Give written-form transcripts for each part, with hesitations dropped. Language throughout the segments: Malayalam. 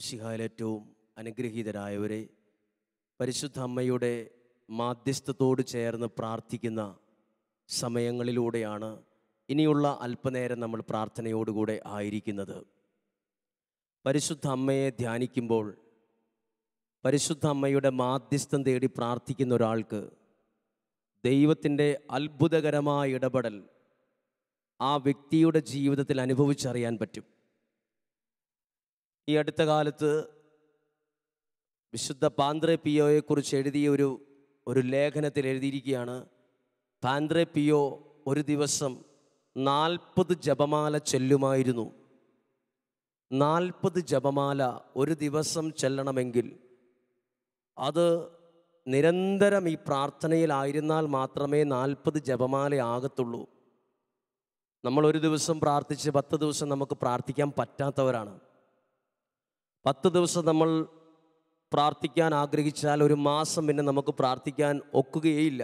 മിശിഹായിൽ ഏറ്റവും അനുഗ്രഹീതരായവരെ, പരിശുദ്ധ അമ്മയുടെ മാധ്യസ്ഥത്തോട് ചേർന്ന് പ്രാർത്ഥിക്കുന്ന സമയങ്ങളിലൂടെയാണ് ഇനിയുള്ള അല്പനേരം നമ്മൾ പ്രാർത്ഥനയോടുകൂടെ ആയിരിക്കുന്നത്. പരിശുദ്ധ അമ്മയെ ധ്യാനിക്കുമ്പോൾ പരിശുദ്ധ അമ്മയുടെ മാധ്യസ്ഥം തേടി പ്രാർത്ഥിക്കുന്ന ഒരാൾക്ക് ദൈവത്തിൻ്റെ അത്ഭുതകരമായ ഇടപെടൽ ആ വ്യക്തിയുടെ ജീവിതത്തിൽ അനുഭവിച്ചറിയാൻ പറ്റും. ഈ അടുത്ത കാലത്ത് വിശുദ്ധ പാന്ത്രെ പിയോയെക്കുറിച്ച് എഴുതിയ ഒരു ലേഖനത്തിൽ എഴുതിയിരിക്കുകയാണ്, പാന്ത്രെ പിയോ ഒരു ദിവസം 40 ജപമാല ചൊല്ലുമായിരുന്നു. 40 ജപമാല ഒരു ദിവസം ചെല്ലണമെങ്കിൽ അത് നിരന്തരം ഈ പ്രാർത്ഥനയിലായിരുന്നാൽ മാത്രമേ 40 ജപമാല ആകത്തുള്ളൂ. നമ്മൾ ഒരു ദിവസം പ്രാർത്ഥിച്ച് 10 ദിവസം നമുക്ക് പ്രാർത്ഥിക്കാൻ പറ്റാത്തവരാണ്. 10 ദിവസം നമ്മൾ പ്രാർത്ഥിക്കാൻ ആഗ്രഹിച്ചാൽ ഒരു മാസം പിന്നെ നമുക്ക് പ്രാർത്ഥിക്കാൻ ഒക്കുകയില്ല.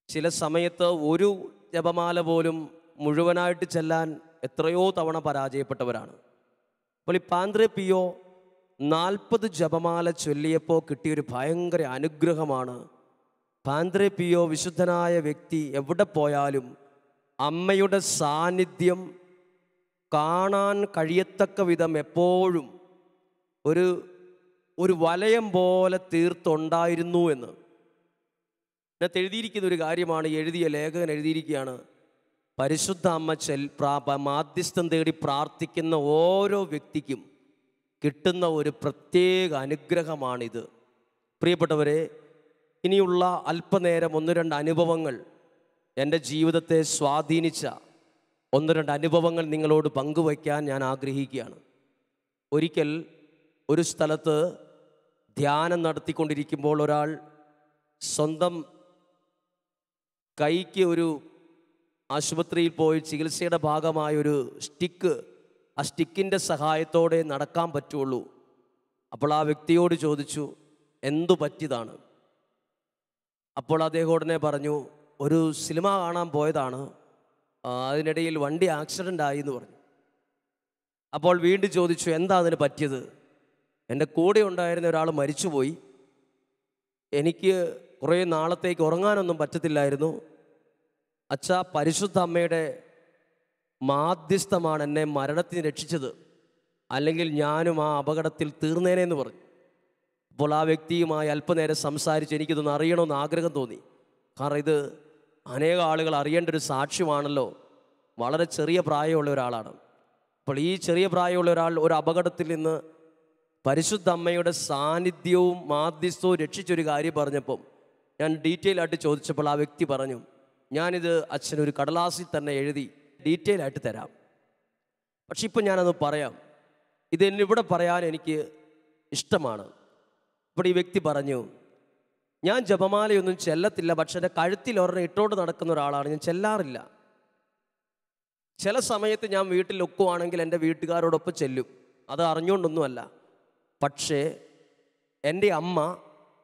ചില സമയത്ത് ഒരു ജപമാല പോലും മുഴുവനായിട്ട് ചെല്ലാൻ എത്രയോ തവണ പരാജയപ്പെട്ടവരാണ്. അപ്പോൾ ഈ പാന്ത്രെ പിയോ 40 ജപമാല ചൊല്ലിയപ്പോൾ കിട്ടിയൊരു ഭയങ്കര അനുഗ്രഹമാണ്. പാന്ത്രെ പിയോ വിശുദ്ധനായ വ്യക്തി എവിടെ പോയാലും അമ്മയുടെ സാന്നിധ്യം കാണാൻ കഴിയത്തക്ക വിധം എപ്പോഴും ഒരു വലയം പോലെ തീർത്തുണ്ടായിരുന്നു എന്ന് ഇതിനകത്ത് എഴുതിയിരിക്കുന്ന ഒരു കാര്യമാണ്. എഴുതിയ ലേഖകൻ എഴുതിയിരിക്കുകയാണ്, പരിശുദ്ധ അമ്മ മാധ്യസ്ഥം തേടി പ്രാർത്ഥിക്കുന്ന ഓരോ വ്യക്തിക്കും കിട്ടുന്ന ഒരു പ്രത്യേക അനുഗ്രഹമാണിത്. പ്രിയപ്പെട്ടവരെ, ഇനിയുള്ള അല്പനേരം 1-2 അനുഭവങ്ങൾ, എൻ്റെ ജീവിതത്തെ സ്വാധീനിച്ച 1-2 അനുഭവങ്ങൾ നിങ്ങളോട് പങ്കുവയ്ക്കാൻ ഞാൻ ആഗ്രഹിക്കുകയാണ്. ഒരിക്കൽ ഒരു സ്ഥലത്ത് ധ്യാനം നടത്തിക്കൊണ്ടിരിക്കുമ്പോൾ ഒരാൾ സ്വന്തം കൈക്ക് ഒരു ആശുപത്രിയിൽ പോയി ചികിത്സയുടെ ഭാഗമായൊരു ആ സ്റ്റിക്കിൻ്റെ സഹായത്തോടെ നടക്കാൻ പറ്റുള്ളൂ. അപ്പോൾ ആ വ്യക്തിയോട് ചോദിച്ചു, എന്തു പറ്റിയതാണ്? അപ്പോൾ അദ്ദേഹം ഉടനെ പറഞ്ഞു, ഒരു സിനിമ കാണാൻ പോയതാണ്, അതിനിടയിൽ വണ്ടി ആക്സിഡൻ്റ് ആയി എന്ന് പറഞ്ഞു. അപ്പോൾ വീണ്ടും ചോദിച്ചു, എന്താ അതിന് പറ്റിയത്? എൻ്റെ കൂടെ ഉണ്ടായിരുന്ന ഒരാൾ മരിച്ചുപോയി, എനിക്ക് കുറേ നാളത്തേക്ക് ഉറങ്ങാനൊന്നും പറ്റത്തില്ലായിരുന്നു. അച്ഛാ, പരിശുദ്ധ അമ്മയുടെ മാധ്യസ്ഥമാണ് എന്നെ മരണത്തിന് രക്ഷിച്ചത്, അല്ലെങ്കിൽ ഞാനും ആ അപകടത്തിൽ തീർന്നേനെന്ന് പറഞ്ഞു. അപ്പോൾ ആ വ്യക്തിയുമായി അല്പനേരം സംസാരിച്ച് എനിക്കിതൊന്ന് അറിയണമെന്ന് ആഗ്രഹം തോന്നി. കാരണം ഇത് അനേക ആളുകൾ അറിയേണ്ട ഒരു സാക്ഷ്യമാണല്ലോ. വളരെ ചെറിയ പ്രായമുള്ള ഒരാളാണ്. അപ്പോൾ ഈ ചെറിയ പ്രായമുള്ള ഒരാൾ ഒരു അപകടത്തിൽ നിന്ന് പരിശുദ്ധ അമ്മയുടെ സാന്നിധ്യവും മാധ്യസ്ഥവും രക്ഷിച്ചൊരു കാര്യം പറഞ്ഞപ്പം ഞാൻ ഡീറ്റെയിൽ ആയിട്ട് ചോദിച്ചപ്പോൾ ആ വ്യക്തി പറഞ്ഞു, ഞാനിത് അച്ഛനൊരു കടലാസിൽ തന്നെ എഴുതി ഡീറ്റെയിൽ ആയിട്ട് തരാം, പക്ഷെ ഇപ്പം ഞാനത് പറയാം, ഇതെന്നിവിടെ പറയാൻ എനിക്ക് ഇഷ്ടമാണ്. അപ്പോൾ ഈ വ്യക്തി പറഞ്ഞു, ഞാൻ ജപമാലയൊന്നും ചെല്ലത്തില്ല, പക്ഷെ എൻ്റെ കഴുത്തിൽ ഒരെണ്ണം ഇട്ടോണ്ട് നടക്കുന്ന ഒരാളാണ്, ഞാൻ ചെല്ലാറില്ല. ചില സമയത്ത് ഞാൻ വീട്ടിൽ ഒക്കുവാണെങ്കിൽ എൻ്റെ വീട്ടുകാരോടൊപ്പം ചെല്ലും, അത് അറിഞ്ഞുകൊണ്ടൊന്നുമല്ല. പക്ഷേ എൻ്റെ അമ്മ,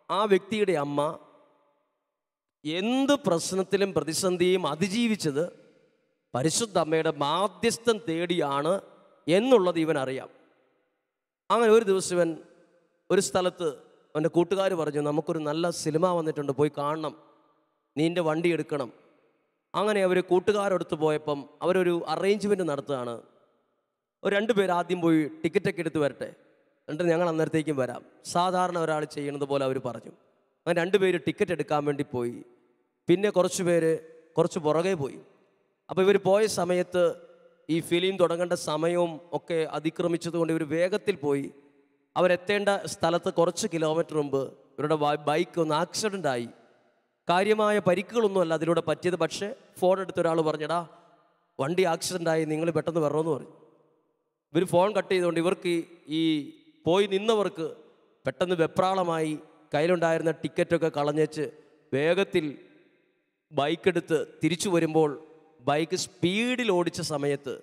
ആ വ്യക്തിയുടെ അമ്മ, എന്ത് പ്രശ്നത്തിലും പ്രതിസന്ധിയും അതിജീവിച്ചത് പരിശുദ്ധ അമ്മയുടെ മാധ്യസ്ഥം തേടിയാണ് എന്നുള്ളത് ഇവൻ അറിയാം. അങ്ങനെ ഒരു ദിവസം ഇവൻ ഒരു സ്ഥലത്ത് അവൻ്റെ കൂട്ടുകാർ പറഞ്ഞു, നമുക്കൊരു നല്ല സിനിമ വന്നിട്ടുണ്ട്, പോയി കാണണം, നീ എൻ്റെ വണ്ടി എടുക്കണം. അങ്ങനെ അവർ കൂട്ടുകാരെടുത്ത് പോയപ്പം അവരൊരു അറേഞ്ച്മെൻറ്റ് നടത്തുകയാണ്. ഒരു 2 പേർ ആദ്യം പോയി ടിക്കറ്റൊക്കെ എടുത്ത് വരട്ടെ, എന്നിട്ട് ഞങ്ങൾ അന്നേരത്തേക്കും വരാം, സാധാരണ ഒരാൾ ചെയ്യുന്നത് പോലെ അവർ പറഞ്ഞു. അങ്ങനെ 2 പേര് ടിക്കറ്റ് എടുക്കാൻ വേണ്ടി പോയി. പിന്നെ കുറച്ച് പേര് കുറച്ച് പുറകെ പോയി. അപ്പോൾ ഇവർ പോയ സമയത്ത് ഈ ഫിലിം തുടങ്ങേണ്ട സമയവും ഒക്കെ അതിക്രമിച്ചതുകൊണ്ട് ഇവർ വേഗത്തിൽ പോയി. അവരെത്തേണ്ട സ്ഥലത്ത് കുറച്ച് കിലോമീറ്റർ മുമ്പ് ഇവരുടെ ബൈക്ക് ഒന്ന് ആക്സിഡൻ്റ് ആയി. കാര്യമായ പരിക്കുകളൊന്നുമല്ല അതിലൂടെ പറ്റിയത്. പക്ഷേ ഫോൺ എടുത്ത ഒരാൾ പറഞ്ഞടാ, വണ്ടി ആക്സിഡൻ്റ് ആയി, നിങ്ങൾ പെട്ടെന്ന് വരണമെന്ന് പറഞ്ഞു. ഇവർ ഫോൺ കട്ട് ചെയ്തുകൊണ്ട് ഇവർക്ക് ഈ പോയി നിന്നവർക്ക് പെട്ടെന്ന് വെപ്രാളമായി കയ്യിലുണ്ടായിരുന്ന ടിക്കറ്റൊക്കെ കളഞ്ഞേച്ച് വേഗത്തിൽ ബൈക്കെടുത്ത് തിരിച്ചു വരുമ്പോൾ ബൈക്ക് സ്പീഡിൽ ഓടിച്ച സമയത്ത്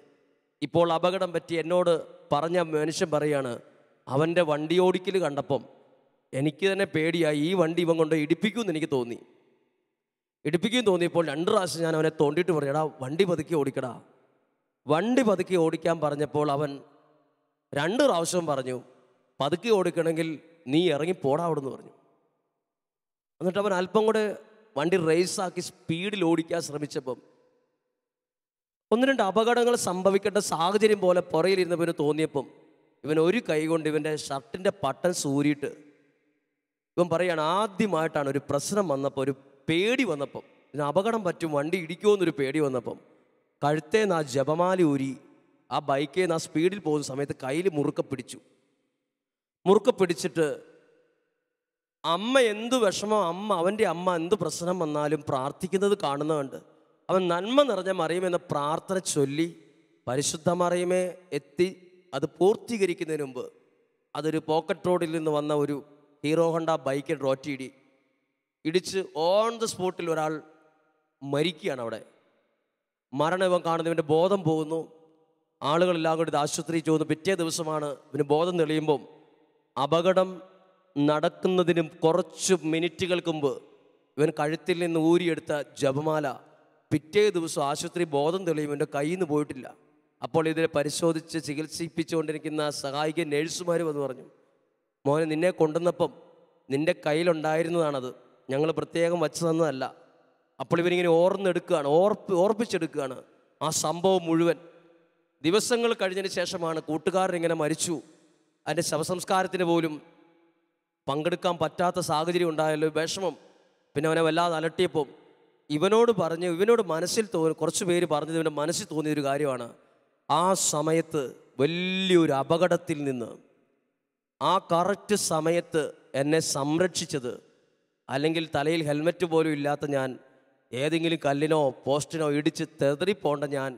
ഇപ്പോൾ അപകടം പറ്റി എന്നോട് പറഞ്ഞ മനുഷ്യൻ പറയാണ്, അവൻ്റെ വണ്ടി ഓടിക്കൽ കണ്ടപ്പം എനിക്ക് തന്നെ പേടിയായി, ഈ വണ്ടി ഇവൻ കൊണ്ട് ഇടിപ്പിക്കുമെന്ന് എനിക്ക് തോന്നി. ഇടിപ്പിക്കും തോന്നിയപ്പോൾ 2 പ്രാവശ്യം ഞാൻ അവനെ തോണ്ടിയിട്ട് പറഞ്ഞു, എടാ വണ്ടി പതുക്കി ഓടിക്കടാ. വണ്ടി പതുക്കി ഓടിക്കാൻ പറഞ്ഞപ്പോൾ അവൻ 2 പ്രാവശ്യം പറഞ്ഞു, പതുക്കെ ഓടിക്കണമെങ്കിൽ നീ ഇറങ്ങി പോടാ അവിടെ നിന്ന് പറഞ്ഞു. എന്നിട്ട് അവൻ അല്പം കൂടെ വണ്ടി റേസാക്കി സ്പീഡിൽ ഓടിക്കാൻ ശ്രമിച്ചപ്പം 1-2 അപകടങ്ങൾ സംഭവിക്കേണ്ട സാഹചര്യം പോലെ പുറയിലിരുന്നവന് തോന്നിയപ്പം ഇവൻ ഒരു കൈ കൊണ്ട് ഇവൻ്റെ ഷർട്ടിൻ്റെ ബട്ടൺ ഊരിയിട്ട് ഇവൻ പറയുകയാണ്, ആദ്യമായിട്ടാണ് ഒരു പ്രശ്നം വന്നപ്പോൾ, ഒരു പേടി വന്നപ്പം, ഇതിന് അപകടം പറ്റും, വണ്ടി ഇടിക്കുമോ എന്നൊരു പേടി വന്നപ്പം കഴുത്തേന്ന് ആ ജപമാല ഊരി ആ ബൈക്കിൽ നിന്ന് ആ സ്പീഡിൽ പോകുന്ന സമയത്ത് കയ്യിൽ മുറുക്കെ പിടിച്ചിട്ട് അമ്മ എന്ത് വിഷമം, അവൻ്റെ അമ്മ എന്ത് പ്രശ്നം വന്നാലും പ്രാർത്ഥിക്കുന്നത് കാണുന്നതുണ്ട്. അവൻ നന്മ നിറഞ്ഞ മറിയുമെന്ന പ്രാർത്ഥന ചൊല്ലി പരിശുദ്ധ മറിയമേ എത്തി അത് പൂർത്തീകരിക്കുന്നതിന് മുമ്പ് അതൊരു പോക്കറ്റ് റോഡിൽ നിന്ന് വന്ന ഒരു ഹീറോ ഹോണ്ട ബൈക്കിൽ ഇടിച്ച് ഓൺ ദ സ്പോട്ടിൽ ഒരാൾ മരിക്കുകയാണ്. അവിടെ മരണം ഇവൻ കാണുന്നു, ഇവൻ്റെ ബോധം പോകുന്നു. ആളുകളെല്ലാം കൂടി ഇത് ആശുപത്രിയിൽ പോകുന്നു. പിറ്റേ ദിവസമാണ് ഇവന് ബോധം തെളിയുമ്പം അപകടം നടക്കുന്നതിനും കുറച്ച് മിനിറ്റുകൾക്ക് മുമ്പ് ഇവൻ കഴുത്തിൽ നിന്ന് ഊരിയെടുത്ത ജപമാല പിറ്റേ ദിവസം ആശുപത്രി ബോധം തെളിയും എൻ്റെ കയ്യിൽ നിന്ന് പോയിട്ടില്ല. അപ്പോൾ ഇതിനെ പരിശോധിച്ച് ചികിത്സിപ്പിച്ചുകൊണ്ടിരിക്കുന്ന സഹായിക നേഴ്സുമാർ വന്ന് പറഞ്ഞു, മോനെ നിന്നെ കൊണ്ടുവന്നപ്പം നിൻ്റെ കയ്യിലുണ്ടായിരുന്നതാണത്, ഞങ്ങൾ പ്രത്യേകം വച്ചു തന്നതല്ല. അപ്പോൾ ഇവനിങ്ങനെ ഓർപ്പിച്ചെടുക്കുകയാണ് ആ സംഭവം മുഴുവൻ. ദിവസങ്ങൾ കഴിഞ്ഞതിന് ശേഷമാണ് കൂട്ടുകാരനിങ്ങനെ മരിച്ചു, അതിൻ്റെ ശവസംസ്കാരത്തിന് പോലും പങ്കെടുക്കാൻ പറ്റാത്ത സാഹചര്യം ഉണ്ടായല്ലോ, വിഷമം. പിന്നെ അവനെ വല്ലാതെ അലട്ടിയപ്പം ഇവനോട് മനസ്സിൽ കുറച്ച് പേര് പറഞ്ഞത് ഇവൻ്റെ മനസ്സിൽ തോന്നിയൊരു കാര്യമാണ്, ആ സമയത്ത് വലിയൊരു അപകടത്തിൽ നിന്ന് ആ കറക്റ്റ് സമയത്ത് എന്നെ സംരക്ഷിച്ചത്, അല്ലെങ്കിൽ തലയിൽ ഹെൽമെറ്റ് പോലും ഇല്ലാത്ത ഞാൻ ഏതെങ്കിലും കല്ലിനോ പോസ്റ്റിനോ ഇടിച്ച് തെതറിപ്പോണ്ട ഞാൻ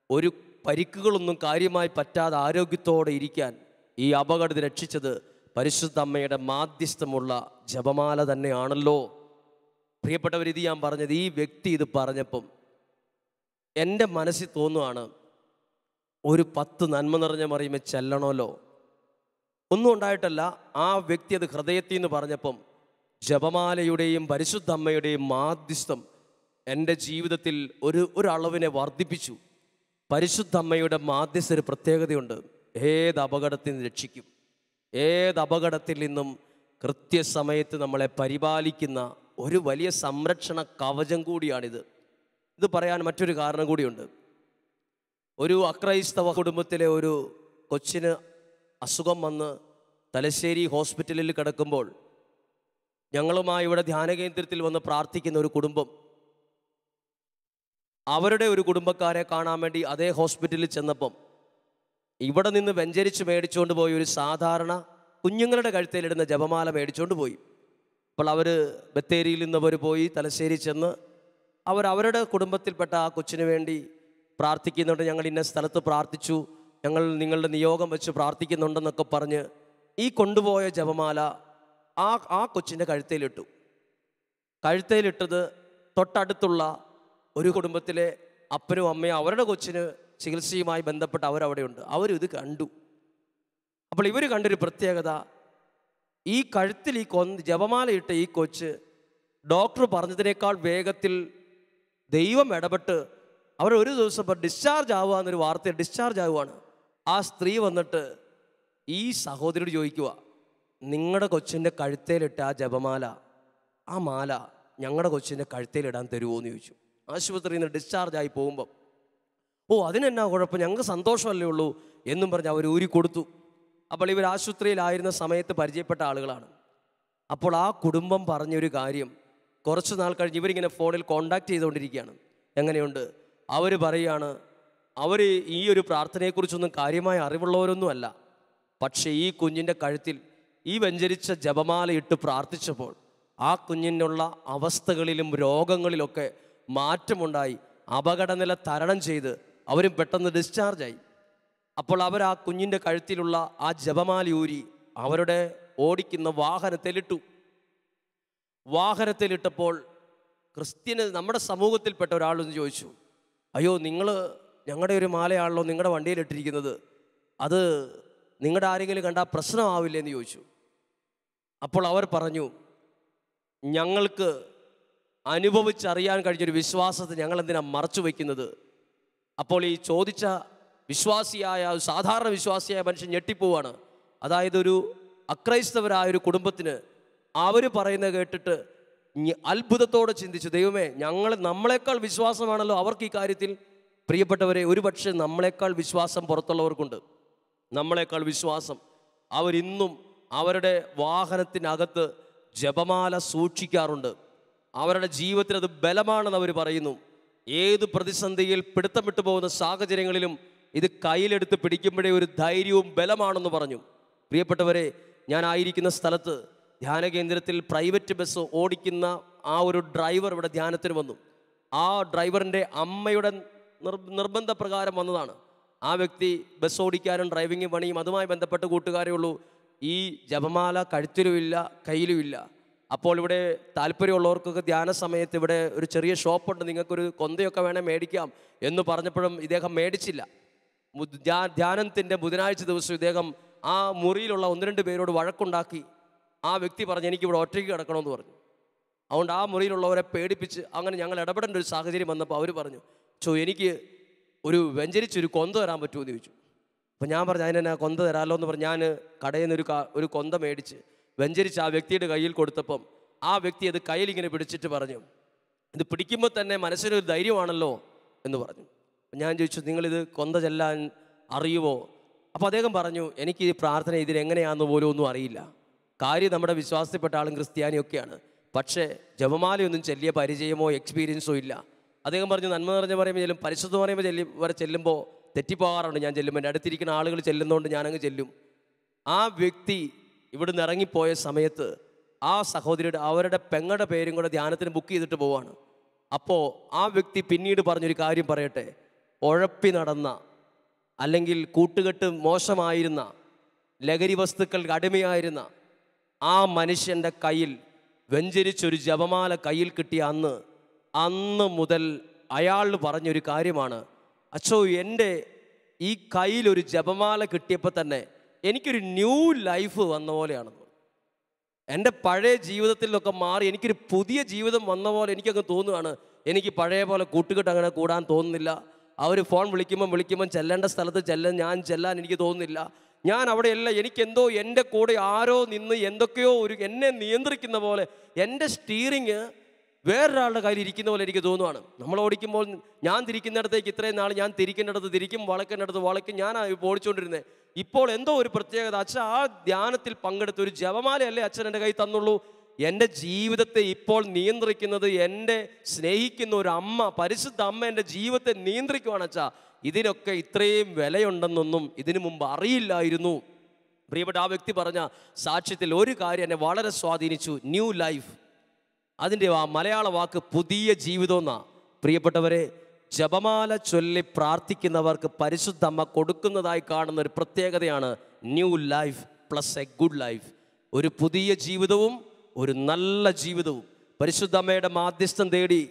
ഒരു പരിക്കുകളൊന്നും കാര്യമായി പറ്റാതെ ആരോഗ്യത്തോടെ ഇരിക്കാൻ ഈ അപകടത്തെ രക്ഷിച്ചത് പരിശുദ്ധ അമ്മയുടെ മാധ്യസ്ഥമുള്ള ജപമാല തന്നെയാണല്ലോ. പ്രിയപ്പെട്ടവർ, ഇത് ഞാൻ പറഞ്ഞത്, ഈ വ്യക്തി ഇത് പറഞ്ഞപ്പം എൻ്റെ മനസ്സിൽ തോന്നുകയാണ്, ഒരു 10 നന്മ നിറഞ്ഞ മറിയുമേ ചെല്ലണമല്ലോ. ഒന്നും ഉണ്ടായിട്ടല്ല, ആ വ്യക്തി അത് ഹൃദയത്തിൽ നിന്ന് പറഞ്ഞപ്പം ജപമാലയുടെയും പരിശുദ്ധ അമ്മയുടെയും മാധ്യസ്ഥം എൻ്റെ ജീവിതത്തിൽ ഒരു അളവിനെ വർദ്ധിപ്പിച്ചു. പരിശുദ്ധ അമ്മയുടെ മാധ്യസ്ഥ ഒരു പ്രത്യേകതയുണ്ട്, ഏത് അപകടത്തിൽ നിന്ന് രക്ഷിക്കും, ഏത് അപകടത്തിൽ നിന്നും കൃത്യസമയത്ത് നമ്മളെ പരിപാലിക്കുന്ന ഒരു വലിയ സംരക്ഷണ കവചം കൂടിയാണിത്. ഇത് പറയാൻ മറ്റൊരു കാരണം കൂടിയുണ്ട്. ഒരു അക്രൈസ്തവ കുടുംബത്തിലെ ഒരു കൊച്ചിന് അസുഖം വന്ന് തലശ്ശേരി ഹോസ്പിറ്റലിൽ കിടക്കുമ്പോൾ ഞങ്ങളുമായി ഇവിടെ ധ്യാനകേന്ദ്രത്തിൽ വന്ന് പ്രാർത്ഥിക്കുന്ന ഒരു കുടുംബം അവരുടെ ഒരു കുടുംബക്കാരെ കാണാൻ വേണ്ടി അതേ ഹോസ്പിറ്റലിൽ ചെന്നപ്പം ഇവിടെ നിന്ന് വെഞ്ചരിച്ച് മേടിച്ചുകൊണ്ട് പോയി ഒരു സാധാരണ കുഞ്ഞുങ്ങളുടെ കഴുത്തിലിടുന്ന ജപമാല മേടിച്ചുകൊണ്ട് പോയി. അപ്പോൾ അവർ ബത്തേരിയിൽ നിന്ന് പോയി തലശ്ശേരി ചെന്ന് അവരുടെ കുടുംബത്തിൽപ്പെട്ട ആ കൊച്ചിന് വേണ്ടി പ്രാർത്ഥിക്കുന്നുണ്ട്. ഞങ്ങൾ ഇന്ന സ്ഥലത്ത് പ്രാർത്ഥിച്ചു, ഞങ്ങൾ നിങ്ങളുടെ നിയോഗം വെച്ച് പ്രാർത്ഥിക്കുന്നുണ്ടെന്നൊക്കെ പറഞ്ഞ് ഈ കൊണ്ടുപോയ ജപമാല ആ കൊച്ചിൻ്റെ കഴുത്തേലിട്ടത് തൊട്ടടുത്തുള്ള ഒരു കുടുംബത്തിലെ അപ്പനും അമ്മയും അവരുടെ കൊച്ചിന് ചികിത്സയുമായി ബന്ധപ്പെട്ട് അവരവിടെയുണ്ട്. അവരിത് കണ്ടു. അപ്പോൾ ഇവർ കണ്ടൊരു പ്രത്യേകത, ഈ കഴുത്തിൽ ജപമാല ഇട്ട ഈ കൊച്ച് ഡോക്ടർ പറഞ്ഞതിനേക്കാൾ വേഗത്തിൽ ദൈവം ഇടപെട്ട് അവർ ഒരു ദിവസം ഡിസ്ചാർജ് ആവുക എന്നൊരു വാർത്ത, ഡിസ്ചാർജ് ആവുകയാണ്. ആ സ്ത്രീ വന്നിട്ട് ഈ സഹോദരിയോട് ചോദിക്കുക, നിങ്ങളുടെ കൊച്ചിൻ്റെ കഴുത്തേലിട്ട ആ ജപമാല, ആ മാല ഞങ്ങളുടെ കൊച്ചിൻ്റെ കഴുത്തേലിടാൻ തരുമോ എന്ന് ചോദിച്ചു. ആശുപത്രിയിൽ നിന്ന് ഡിസ്ചാർജ് ആയി പോകുമ്പം, ഓ അതിനെന്നാ കുഴപ്പം, ഞങ്ങൾക്ക് സന്തോഷമല്ലേ ഉള്ളൂ എന്നും പറഞ്ഞ് അവർ ഊരി കൊടുത്തു. അപ്പോൾ ഇവർ ആശുപത്രിയിലായിരുന്ന സമയത്ത് പരിചയപ്പെട്ട ആളുകളാണ്. അപ്പോൾ ആ കുടുംബം പറഞ്ഞൊരു കാര്യം, കുറച്ച് നാൾ കഴിഞ്ഞ് ഇവരിങ്ങനെ ഫോണിൽ കോണ്ടാക്ട് ചെയ്തുകൊണ്ടിരിക്കുകയാണ്. എങ്ങനെയുണ്ട്? അവർ പറയുകയാണ്, അവർ ഈ ഒരു പ്രാർത്ഥനയെക്കുറിച്ചൊന്നും കാര്യമായ അറിവുള്ളവരൊന്നുമല്ല, പക്ഷേ ഈ കുഞ്ഞിൻ്റെ കഴുത്തിൽ ഈ വെഞ്ചരിച്ച ജപമാല ഇട്ട് പ്രാർത്ഥിച്ചപ്പോൾ ആ കുഞ്ഞിനുള്ള അവസ്ഥകളിലും രോഗങ്ങളിലൊക്കെ മാറ്റമുണ്ടായി. അപകടനില തരണം ചെയ്ത് അവരും പെട്ടെന്ന് ഡിസ്ചാർജായി. അപ്പോൾ അവർ ആ കുഞ്ഞിൻ്റെ കഴുത്തിലുള്ള ആ ജപമാല ഊരി അവരുടെ ഓടിക്കുന്ന വാഹനത്തിലിട്ടപ്പോൾ ക്രിസ്ത്യന് നമ്മുടെ സമൂഹത്തിൽപ്പെട്ട ഒരാളെന്ന് ചോദിച്ചു, അയ്യോ നിങ്ങൾ ഞങ്ങളുടെ ഒരു മാലയാണല്ലോ നിങ്ങളുടെ വണ്ടിയിലിട്ടിരിക്കുന്നത്, അത് നിങ്ങളുടെ ആരെങ്കിലും കണ്ടാൽ പ്രശ്നമാവില്ലേ എന്ന് ചോദിച്ചു. അപ്പോൾ അവർ പറഞ്ഞു, ഞങ്ങൾക്ക് അനുഭവിച്ചറിയാൻ കഴിഞ്ഞൊരു വിശ്വാസത്തെ ഞങ്ങളെന്തിനാണ് മറച്ചു വയ്ക്കുന്നത്? അപ്പോൾ ഈ ചോദിച്ച വിശ്വാസിയായ സാധാരണ വിശ്വാസിയായ മനുഷ്യൻ ഞെട്ടിപ്പോവാണ്. അതായത് ഒരു അക്രൈസ്തവരായ ഒരു കുടുംബത്തിന് അവർ പറയുന്നത് കേട്ടിട്ട് അത്ഭുതത്തോടെ ചിന്തിച്ചു, ദൈവമേ, നമ്മളെക്കാൾ വിശ്വാസമാണല്ലോ അവർക്ക് ഈ കാര്യത്തിൽ. പ്രിയപ്പെട്ടവരെ, ഒരുപക്ഷെ നമ്മളെക്കാൾ വിശ്വാസം പുറത്തുള്ളവർക്കുണ്ട്. നമ്മളെക്കാൾ വിശ്വാസം. അവരിന്നും അവരുടെ വാഹനത്തിനകത്ത് ജപമാല സൂക്ഷിക്കാറുണ്ട്. അവരുടെ ജീവിതത്തിൽ അത് ബലമാണെന്ന് അവർ പറയുന്നു. ഏത് പ്രതിസന്ധിയിൽ പിടുത്തം വിട്ടു പോകുന്ന സാഹചര്യങ്ങളിലും ഇത് കയ്യിലെടുത്ത് പിടിക്കുമ്പോഴേ ഒരു ധൈര്യവും ബലമാണെന്ന് പറഞ്ഞു. പ്രിയപ്പെട്ടവരെ, ഞാനായിരിക്കുന്ന സ്ഥലത്ത് ധ്യാന കേന്ദ്രത്തിൽ പ്രൈവറ്റ് ബസ് ഓടിക്കുന്ന ആ ഒരു ഡ്രൈവർ ഇവിടെ ധ്യാനത്തിന് വന്നു. ആ ഡ്രൈവറിൻ്റെ അമ്മയുടെ നിർബന്ധപ്രകാരം വന്നതാണ്. ആ വ്യക്തി ബസ് ഓടിക്കാനും ഡ്രൈവിംഗ് പണിയും അതുമായി ബന്ധപ്പെട്ട കൂട്ടുകാരേ ഉള്ളൂ. ഈ ജപമാല കഴുത്തിലുമില്ല, കയ്യിലുമില്ല. അപ്പോൾ ഇവിടെ താല്പര്യമുള്ളവർക്കൊക്കെ ധ്യാന സമയത്ത് ഇവിടെ ഒരു ചെറിയ ഷോപ്പുണ്ട്, നിങ്ങൾക്കൊരു കൊന്തയൊക്കെ വേണേൽ മേടിക്കാം എന്ന് പറഞ്ഞപ്പോഴും ഇദ്ദേഹം മേടിച്ചില്ല. ധ്യാനത്തിൻ്റെ ബുധനാഴ്ച ദിവസം ഇദ്ദേഹം ആ മുറിയിലുള്ള 1-2 പേരോട് വഴക്കുണ്ടാക്കി. ആ വ്യക്തി പറഞ്ഞ് എനിക്കിവിടെ ഒറ്റയ്ക്ക് കിടക്കണമെന്ന് പറഞ്ഞു. അതുകൊണ്ട് ആ മുറിയിലുള്ളവരെ പേടിപ്പിച്ച് അങ്ങനെ ഞങ്ങൾ ഇടപെടേണ്ട ഒരു സാഹചര്യം വന്നപ്പോൾ അവർ പറഞ്ഞു, എനിക്ക് ഒരു വെഞ്ചരിച്ചൊരു കൊന്ത തരാൻ പറ്റുമോ എന്ന് ചോദിച്ചു. അപ്പോൾ ഞാൻ പറഞ്ഞു, അതിനെന്നാ കൊന്ത തരാമല്ലോ എന്ന് പറഞ്ഞു. ഞാൻ കടയിൽ നിന്ന് ഒരു കൊന്ത മേടിച്ച് വെഞ്ചരിച്ച് ആ വ്യക്തിയുടെ കയ്യിൽ കൊടുത്തപ്പം ആ വ്യക്തി അത് കയ്യിലിങ്ങനെ പിടിച്ചിട്ട് പറഞ്ഞു, ഇത് പിടിക്കുമ്പോൾ തന്നെ മനസ്സിനൊരു ധൈര്യമാണല്ലോ എന്ന് പറഞ്ഞു. ഞാൻ ചോദിച്ചു, നിങ്ങളിത് കൊന്ത ചെല്ലാൻ അറിയുമോ? അപ്പോൾ അദ്ദേഹം പറഞ്ഞു, എനിക്ക് ഈ പ്രാർത്ഥന ഇതിലെങ്ങനെയാണെന്ന് പോലും ഒന്നും അറിയില്ല. കാര്യം നമ്മുടെ വിശ്വാസത്തിൽപ്പെട്ട ആളും ക്രിസ്ത്യാനിയൊക്കെയാണ്, പക്ഷേ ജപമാലയൊന്നും ചെല്ലിയ പരിചയമോ എക്സ്പീരിയൻസോ ഇല്ല. അദ്ദേഹം പറഞ്ഞു, നന്മ നിറഞ്ഞ പറയുമ്പോൾ പരിശുദ്ധം പറയുമ്പോൾ ചെല്ലുമ്പോൾ തെറ്റിപ്പോകാറുണ്ട്. ഞാൻ ചെല്ലുമ്പോൾ എൻ്റെ അടുത്തിരിക്കുന്ന ആളുകൾ ചെല്ലുന്നതുകൊണ്ട് ഞാനങ്ങ് ചെല്ലും. ആ വ്യക്തി ഇവിടുന്ന് ഇറങ്ങിപ്പോയ സമയത്ത് ആ സഹോദരിയുടെ അവരുടെ പെങ്ങളുടെ പേരും കൂടെ ധ്യാനത്തിന് ബുക്ക് ചെയ്തിട്ട് പോവാണ്. അപ്പോൾ ആ വ്യക്തി പിന്നീട് പറഞ്ഞൊരു കാര്യം പറയട്ടെ, ഉഴപ്പി നടന്ന അല്ലെങ്കിൽ കൂട്ടുകെട്ട് മോശമായിരുന്ന ലഹരി വസ്തുക്കൾക്ക് അടിമയായിരുന്ന ആ മനുഷ്യൻ്റെ കയ്യിൽ വെഞ്ചരിച്ചൊരു ജപമാല കയ്യിൽ കിട്ടിയ അന്ന് മുതൽ അയാൾ പറഞ്ഞൊരു കാര്യമാണ്, അച്ചോ, എൻ്റെ ഈ കയ്യിലൊരു ജപമാല കിട്ടിയപ്പോൾ തന്നെ എനിക്കൊരു ന്യൂ ലൈഫ് വന്ന പോലെയാണ്. എൻ്റെ പഴയ ജീവിതത്തിൽ നിന്നൊക്കെ മാറി എനിക്കൊരു പുതിയ ജീവിതം വന്ന പോലെ എനിക്കങ്ങ് തോന്നുകയാണ്. എനിക്ക് പഴയ പോലെ കൂട്ടുകെട്ട് അങ്ങനെ കൂടാൻ തോന്നുന്നില്ല. അവർ ഫോൺ വിളിക്കുമ്പം ചെല്ലേണ്ട സ്ഥലത്ത് ഞാൻ ചെല്ലാൻ എനിക്ക് തോന്നുന്നില്ല. ഞാൻ അവിടെയല്ല, എനിക്കെന്തോ എൻ്റെ കൂടെ ആരോ നിന്ന് എന്തൊക്കെയോ എന്നെ നിയന്ത്രിക്കുന്ന പോലെ എൻ്റെ സ്റ്റീറിങ് വേറൊരാളുടെ കയ്യിൽ ഇരിക്കുന്ന പോലെ എനിക്ക് തോന്നുവാണ്. നമ്മൾ ഓടിക്കുമ്പോൾ ഞാൻ തിരിക്കുന്നിടത്തേക്ക് ഇത്രയും നാൾ ഞാൻ തിരിക്കുന്നിടത്ത് തിരിക്കും, വളയ്ക്കേണ്ടിടത്ത് വളയ്ക്കും, ഞാൻ ഓടിച്ചുകൊണ്ടിരുന്നത്. ഇപ്പോൾ എന്തോ ഒരു പ്രത്യേകത, അച്ഛൻ ആ ധ്യാനത്തിൽ പങ്കെടുത്ത ഒരു ജപമാലയല്ലേ അച്ഛൻ എൻ്റെ കയ്യിൽ തന്നുള്ളൂ. എൻ്റെ ജീവിതത്തെ ഇപ്പോൾ നിയന്ത്രിക്കുന്നത് എൻ്റെ സ്നേഹിക്കുന്ന ഒരു അമ്മ, പരിശുദ്ധ അമ്മ എൻ്റെ ജീവിതത്തെ നിയന്ത്രിക്കുവാണ് അച്ഛാ. ഇതിനൊക്കെ ഇത്രയും വിലയുണ്ടെന്നൊന്നും ഇതിനു മുമ്പ് അറിയില്ലായിരുന്നു. പ്രിയപ്പെട്ട ആ വ്യക്തി പറഞ്ഞ സാക്ഷ്യത്തിൽ ഒരു കാര്യം എന്നെ വളരെ സ്വാധീനിച്ചു, ന്യൂ ലൈഫ്. അതിൻ്റെ ആ മലയാള വാക്ക് പുതിയ ജീവിതം എന്നാ. പ്രിയപ്പെട്ടവരെ, ജപമാല ചൊല്ലി പ്രാർത്ഥിക്കുന്നവർക്ക് പരിശുദ്ധ അമ്മ കൊടുക്കുന്നതായി കാണുന്ന ഒരു പ്രത്യേകതയാണ് new life plus A good life. ഒരു പുതിയ ജീവിതവും ഒരു നല്ല ജീവിതവും. പരിശുദ്ധ അമ്മയുടെ മാധ്യസ്ഥം തേടി